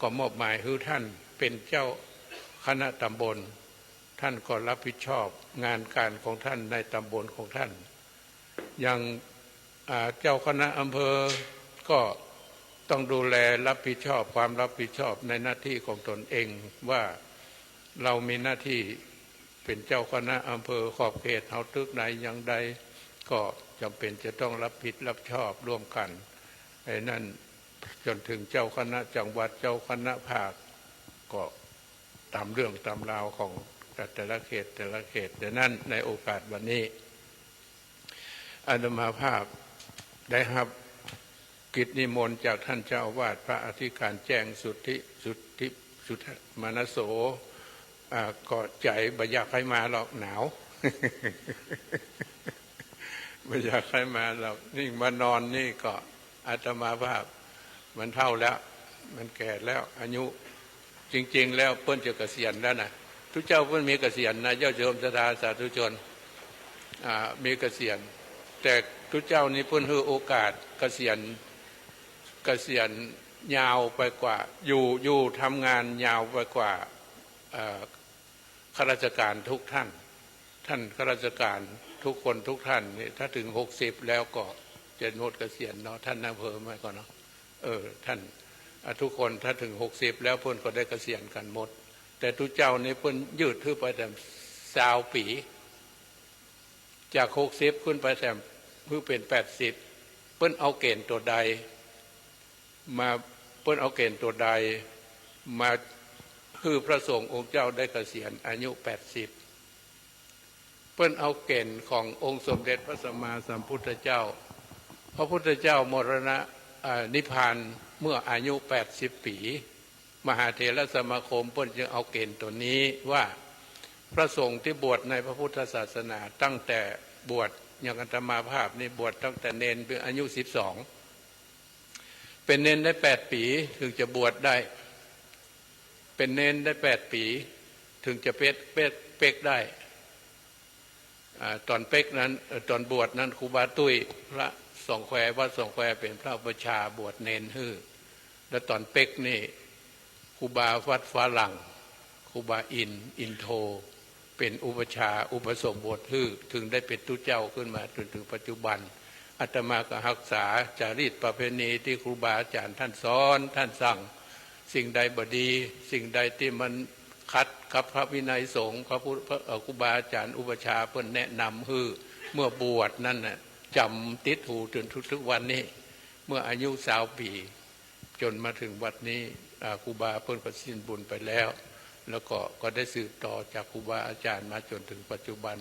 ก็มอบหมายให้ท่านเป็นเจ้าคณะตำบลท่านก็รับผิดชอบงานการของท่านในตำบลของท่านอย่างเจ้าคณะอำเภอก็ต้องดูแลรับผิดชอบความรับผิดชอบในหน้าที่ของตนเองว่าเรามีหน้าที่เป็นเจ้าคณะอำเภอขอบเขตเฮาตึกไหนอย่างใดก็จำเป็นจะต้องรับผิดรับชอบร่วมกันไอ้นั่นจนถึงเจ้าคณะจังหวัดเจ้าคณะภาคก็ตามเรื่องตามราวของแต่ละเขตดังนั้นในโอกาสวันนี้อาตมาภาพได้รับกิจนิมนต์จากท่านเจ้าอาวาสพระอธิการแจ้งสุทธิมานโสก็ใจบ่อยากให้มาหรอกหนาว บ่อยากให้มาหรอกนี่มานอนนี่ก็อาตมาภาพมันเท่าแล้วมันแก่แล้วอายุจริงๆแล้วเพิ่นจะเกษียณแล้วนะทุกเจ้าเพิ่นมีเกษียณนะเจ้าโยมศรัทธาสาธุชนมีเกษียณแต่ทุกเจ้านี้เพิ่นให้โอกาสเกษียณยาวไปกว่าอยู่ทำงานยาวไปกว่าข้าราชการทุกท่านข้าราชการทุกคนทุกท่านนี่ถ้าถึง60แล้วก็จะงดเกษียณเนาะท่านนายอำเภอไม่ก่อนเนาะท่านทุกคนถ้าถึง60แล้วเพิ่นก็ได้เกษียณกันหมดแต่ทุกเจ้านี่เพิ่นยืดขึ้นไปแต่20 ปีจาก60ขึ้นไปแต่เพิ่งเป็น80เพิ่นเอาเกณฑ์ตัวใดมาคือพระสงฆ์องค์เจ้าได้เกษียณอายุ80เพิ่นเอาเกณฑ์ขององค์สมเด็จพระสัมมาสัมพุทธเจ้าพระพุทธเจ้ามรณะนิพพานเมื่ออายุ80 ปีมหาเถรสมาคมเพิ่นจึงเอาเกณฑ์ตัวนี้ว่า พระสงฆ์ที่บวชในพระพุทธศาสนาตั้งแต่บวชอย่างอาตมาภาพนี่บวชตั้งแต่เนนเป็นอายุ12เป็นเนนได้8 ปีถึงจะบวชได้เป็นเนนได้8 ปีถึงจะเป๊กได้ตอนเป๊กนั้นตอนบวชนั้นครูบาตุ้ยพระสองแคววัดสองแควเป็นพระอุปชฌาย์บวชเนนฮื้อแล้วตอนเป๊กนี่ครูบาวัดฟ้าหลังครูบาอินโทเป็นอุปชฌาย์อุปสมบทฮื้อถึงได้เป็นตุเจ้าขึ้นมาจนถึงปัจจุบันอาตมาก็รักษาจารีตประเพณีที่ครูบาอาจารย์ท่านสอนท่านสั่งสิ่งใดบดีสิ่งใดที่มันขัดกับพระวินัยสงฆ์พระครูบาอาจารย์อุปชฌาย์เพิ่นแนะนำฮื้อเมื่อบวชนั่นน่ะจำติดหูจนทุกวันนี้เมื่ออายุ20 ปีจนมาถึงวัดนี้ครูบาเพิ่นก็สิ้นบุญไปแล้วแล้วก็ได้สืบต่อจากครูบาอาจารย์มาจนถึงปัจจุบัน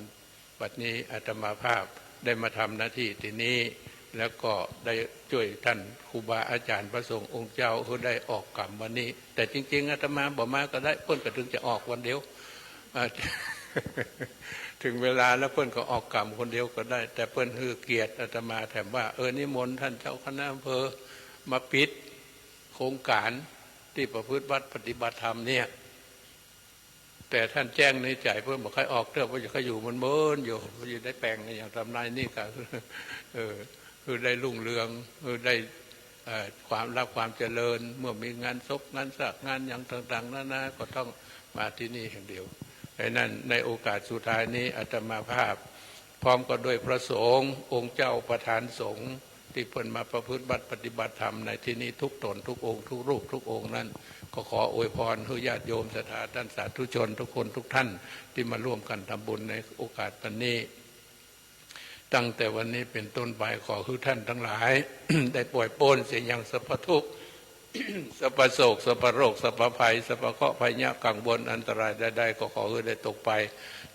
บัดนี้อาตมาภาพได้มาทำหน้าที่ที่นี้แล้วก็ได้ช่วยท่านครูบาอาจารย์พระสงฆ์องค์เจ้าเขาได้ออกกรรมวันนี้แต่จริงๆอาตมาบอกมาก็ได้เพิ่นก็ถึงจะออกวันเดียวถึงเวลาแล้วเพิ่นก็ออกกรรมคนเดียวก็ได้แต่เพิ่นฮือเกียรติอาตมาแถมว่านิมนต์ท่านเจ้าคณะอำเภอมาปิดโครงการที่ประพฤติวัดปฏิบัติธรรมเนี่ยแต่ท่านแจ้งในใจเพื่อนบอกให้ออกเถอะว่าจะเขาอยู่มันเมินอยู่ได้แปลงอย่างทำนายนี่ก็คือได้รุ่งเรืองคือได้ความรับความเจริญเมื่อมีงานศพงานสักงานอย่างต่างๆนานาก็ต้องมาที่นี่แห่งเดียวดังนั้นในโอกาสสุดท้ายนี้อาตมาภาพพร้อมก็ด้วยพระสงฆ์องค์เจ้าประธานสงฆ์ที่เพิ่นมาประพฤติบัติปฏิบัติธรรมในที่นี้ทุกตนทุกองค์ทุกรูปทุกองค์นั้นก็ขออวยพรให้ญาติโยมศรัทธาท่านสาธุชนทุกคนทุกท่านที่มาร่วมกันทำบุญในโอกาสวันนี้ตั้งแต่วันนี้เป็นต้นไปขอให้ท่านทั้งหลาย ได้ปล่อยโปนเสียอย่างสัพพทุกข์ สัพพโศกสัพพโรคสัพพภัยสัพพเคราะห์ภัยยะกังวลอันตรายใดๆก็ขอให้ได้ตกไป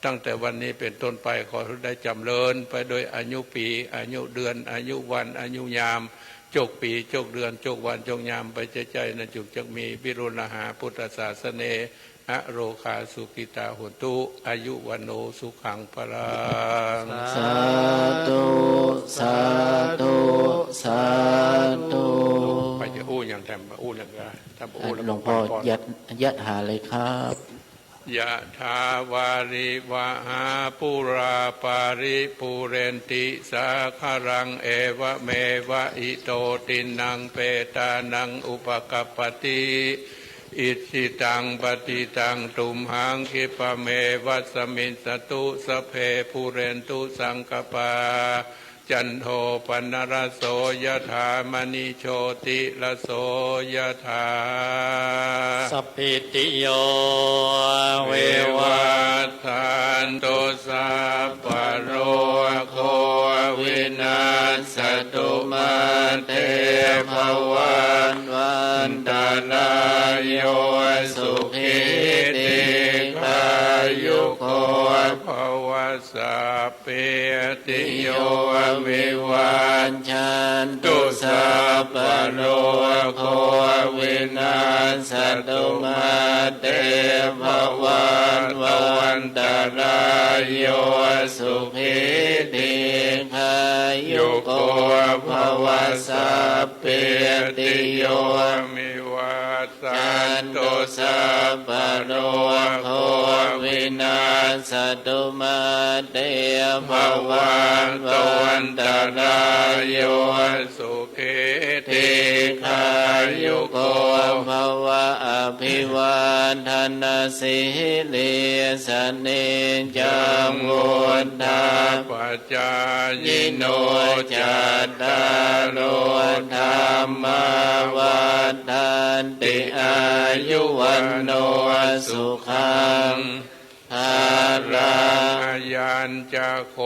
ตั้งแต่วันนี้เป็นต้นไปขอให้ได้จำเริญไปโดยอายุปีอายุเดือนอายุวันอายุยามจกปีจกเดือนจกวันจกยามไปใจนะจุกจักมีวิรุณหาพุทธศาสเนอะโรคาสุกิตาหุตุอายุวันโนสุขังพลังสาธุสาธุสาธุไปจะอู้อย่างแทมอู้อย่างไรถ้าอู้หลวงพ่อยัดหาเลยครับยะถาวาริวะหาปุราปาริปุเรนติสาคารังเอวะเมวะอิโตตินังเปตานังอุปกัปปติอิสิตังปฏิตังตุมหังคิปะเมวัสมินสตุสเพปุเรนตุสังกปาจันโทปนรโสยถามณิโชติละโสยถาสัพพิติโยเววัฏฐานตุสัพพะโรโควินาศตุมาเตภวันวันตรายโยสุขิติขายุโกภวสัพเพติโยวิวันชันตุสัพพะโรโควินาศตุมาเตภวันวันตรายโยสุขิติขายุโกภวสัพเพติโยวิวันชันตุสัพพะโรโควินาศตุมาเตภวันวันตรายโยสุขิติขายุโกภวะอภิวาทนาสิลิสเนจังวุฒาปัจจายโนจัตตารโอธรรมวัฏันติอายุวันโนสุขังภาลังยัญจะโค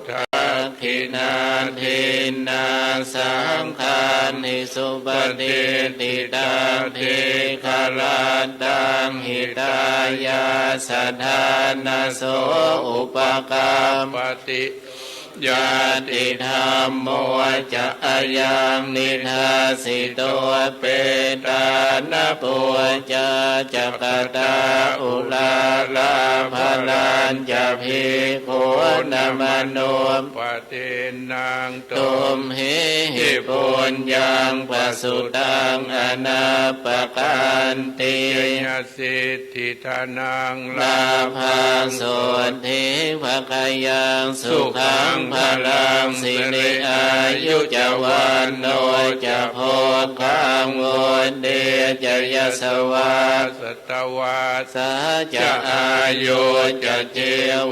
ทักขินาทินาสังขานิสุปฏิติตาภิกขลาตังหิตายาสัทธานาโสอุปกรรมปฏิ ญาติธรรมโมจะอายังนิทาสิโตเปตานะปุจาจักตาอุลาลาภลันจะภิกขุนมโน ปฏินัง ตุมหิปุญญังปสุตังอนาปกันติ ยสิทธิธานัง ลาภังโสทิภคายังสุขังพลังสิริอายุจวันโนจะโพคังโวนเดจยสวา สัตวา สาจะอายุจะเจ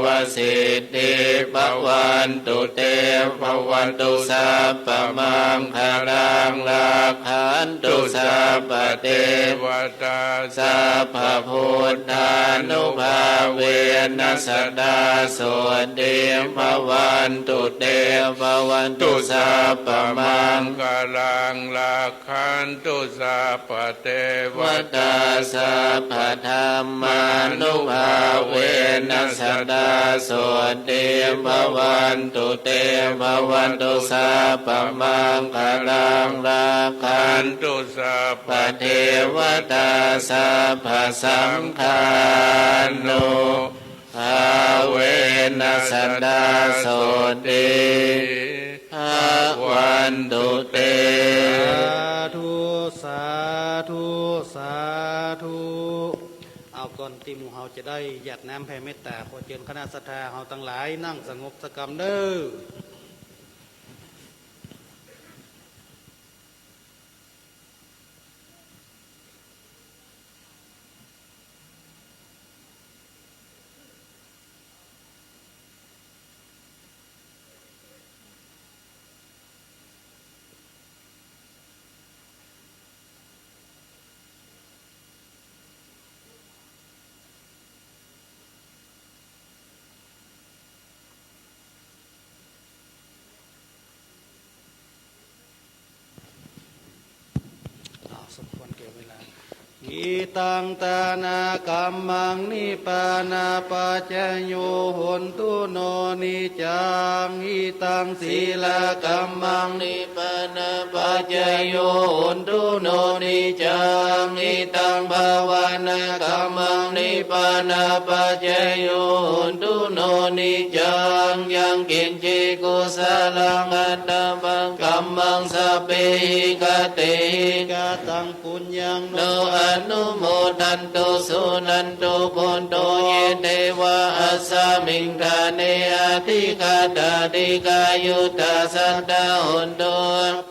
วสิทธิภวันตุเตภวันตุสัพพมังคลังลาขันตุสัพพเท วตา สัพพพุทธานุภาเวนัสสดาโสเดภวันตุเตภวันตุสัพพมัง กาลังลาคันตุสัพพเทว วัตตาสัพพธรรมานุภาเวนัสสดาโสเดภวันตุเตภวันตุสัพพมังคลังลาคั คั น นตุสัพพ ปเทวตาสัพพสังฆานุภาเวนัสสดาโสเดภวันตุเต สาธุสาธุเอาก่อนที่หมู่เฮาจะได้หยาดน้ำแผ่เมตตาขอเชิญคณะศรัทธาเฮาทั้งหลายนั่งสงบสักกำเด้อ สมควรเก็บเวลาอิตังตานากัมมังนิปานาปัจจโยโหนตุโนนิจังอิตังศีลกัมมังนิปานาปัจจโยโหนตุโนนิจังอิตังภาวนากัมมังนิปานาปัจจโยโหนตุโนนิจังยังกินจิกุสลังอัตตบังกัมมังสัพเพหิกเตหิกตังปุญญังโนอนุโมทันตุสุนันตุปุณโตเยเทวะอัสสมิงคาเนอธิคาตาติกายุตตาสัตตาหุนตุ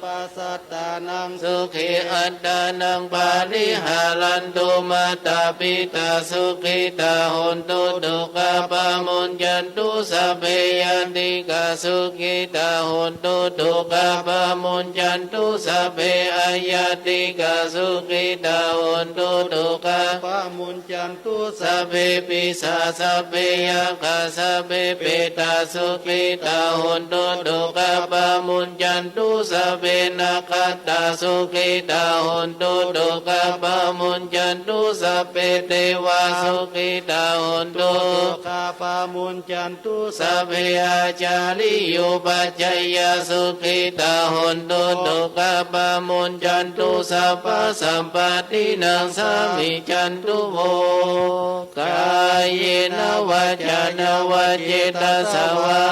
ปัสสัตตานังสุขีอัตตานังปาริหารันตุมาตาปิตาสุขิตาหุนตุทุกขปามุญญันตุสัพเพยันติกาสุขิตาหุนตุทุกขปามุญญันตุสัพเพอายติกาสุขิตาหุนตุทุกขปามุญญันตุสัพเพปิสาสัพเพยัคฆาสัพเพเปตาสุขิตาหุนตุทุกขปามุญญันตุสัพเพนาคตาสุขิตาหุนตุทุกขปามุญญันตุสัพเพเทวาสุขิตาหุนตุทุกขปามุญญันตุสัพเพอาจาริโยปัจจยสุขิตาหุนตุทุกขปามุญจันตุสัพพสัมปตินังสามิจันตุโภกายเยนวัจจานวัจเจตสวา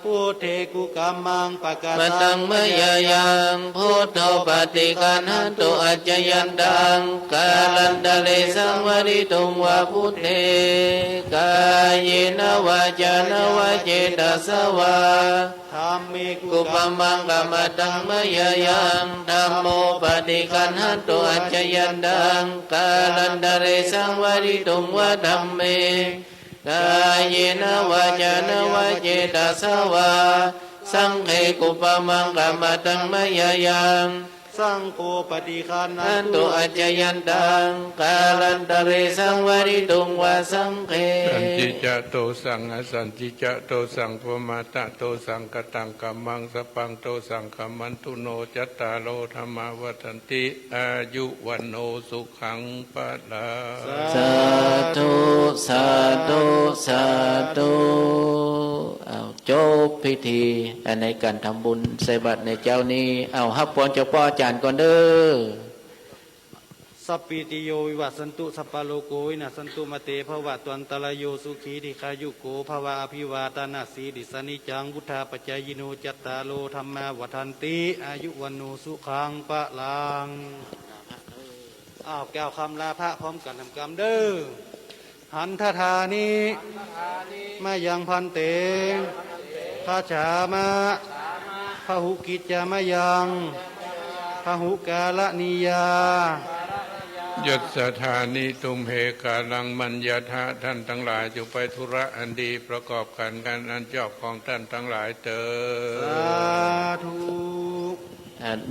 พุทเทกุกัมมังปะกาตังมยายังพุทโธปฏิกันหันตุอัจจยันตังกาลันตะเลสังวริตุงวะพุทเทกายเยนวัจจานวัจเจตสวาธรรมิกุปมังกามตังมยายังธัมโมปฏิกันหันตุอัจจยันตังกาลันตะเลสังวริตุงวะธัมเมกายเยนวาจานวาเจตสวาสังเขกุปมังกามตังมยายังสังโฆปฏิคันหันตุอัจจยันตังกาลันตะเรสังวริตุงวาสังเข สันติจะโตสังอสันติจะโตสังปมาตะโตสังกตังกัมมังสปังโตสังขมันตุโนจัตตาโลธรรมาวัฏันติอายุวันโนสุขังปะลา สาธุสาธุสาธุเอา จบพิธีในการทำบุญใส่บาตรในเจ้านี้เอาฮับปอนเจ้าพ่ออาจารย์ก่อนเด้อ สัพพิติโยวิวัตสันตุสัพพะโลโกวินาศสันตุมาเตภวะตวันตรายโยสุขีติขายุโกภวะอภิวาตนาสีดิสนิจังพุทธาปัจจายโนจัตตาโลธรรมาวัฏันติอายุวันโนสุขังปะลังอ้าวแก้วคำลาพระพร้อมกันทำกรรมเด้อหันทธานิมายังพันเตพระฉามะพหุกิจจามะยังพหุกาลนียายัสสถานิตุมเหกาลังมัญญาทะท่านทั้งหลายจงไปธุระอันดีประกอบการงานอันชอบของท่านทั้งหลายเถิด สาธุ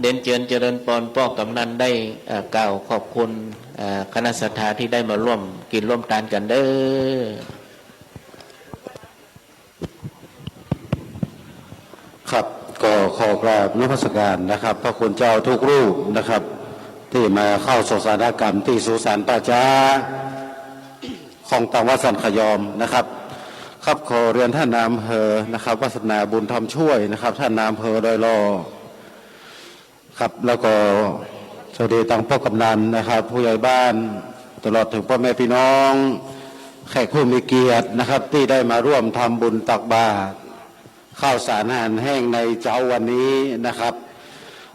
เด่นเจริญเจริญปอนป้อกำนันได้กล่าวขอบคุณคณะสัตยาที่ได้มาร่วมกินร่วมทานกันเด้อ ครับก็ขอกราบนมัสการนะครับพระคุณเจ้าทุกรูปนะครับที่มาเข้าโศกสานกรรมที่สุสานป่าช้าของตังวัดสันขยอมนะครับครับขอเรียนท่านนายอำเภอนะครับวัฒนาบุญธรรมช่วยนะครับท่านนายอำเภอดอยลอครับแล้วก็สวัสดีตังพ่อกำนันนะครับผู้ใหญ่บ้านตลอดถึงพ่อแม่พี่น้องแขกผู้มีเกียรตินะครับที่ได้มาร่วมทำบุญตักบาตรข้าวสารอาหารแห้งในเจ้าวันนี้นะครับ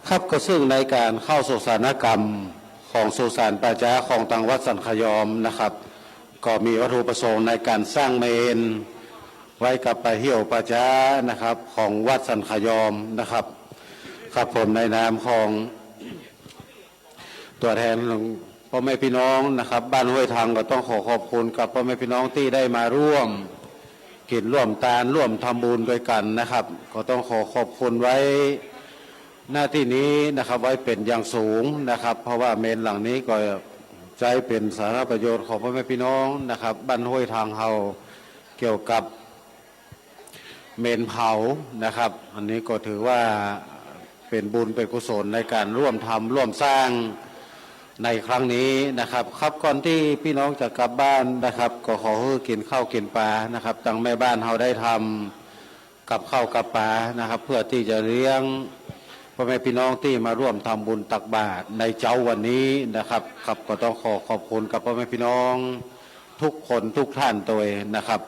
ครับก็ซึ่งในการเข้าโศกสานกรรมของสุสานป่าช้าของตังวัดสันขยอมนะครับก็มีวัตถุประสงค์ในการสร้างเมนไว้กับป่าเหี่ยวป่าช้านะครับของวัดสันขยอมนะครับครับผมในนามของตัวแทนของพ่อแม่พี่น้องนะครับบ้านห้วยทางก็ต้องขอบคุณกับพ่อแม่พี่น้องที่ได้มาร่วมกินร่วมทานร่วมทำบุญด้วยกันนะครับก็ต้องขอบคุณไว้หน้าที่นี้นะครับไว้เป็นอย่างสูงนะครับเพราะว่าเมนหลังนี้ก็ใจเป็นสาธารณประโยชน์ของพ่อแม่พี่น้องนะครับบ้านห้วยทางเฮาเกี่ยวกับเมนเผานะครับอันนี้ก็ถือว่าเป็นบุญเป็นกุศลในการร่วมทำร่วมสร้างในครั้งนี้นะครับครับก่อนที่พี่น้องจะกลับบ้านนะครับก็ขอให้กินข้าวกินปลานะครับตั้งแม่บ้านเฮาได้ทำกับข้าวกับปลานะครับเพื่อที่จะเลี้ยงพ่อแม่พี่น้องที่มาร่วมทำบุญตักบาตรในเจ้าวันนี้นะครับครับก็ต้องขอบคุณกับพ่อแม่พี่น้องทุกคนทุกท่านตัวเองนะครับ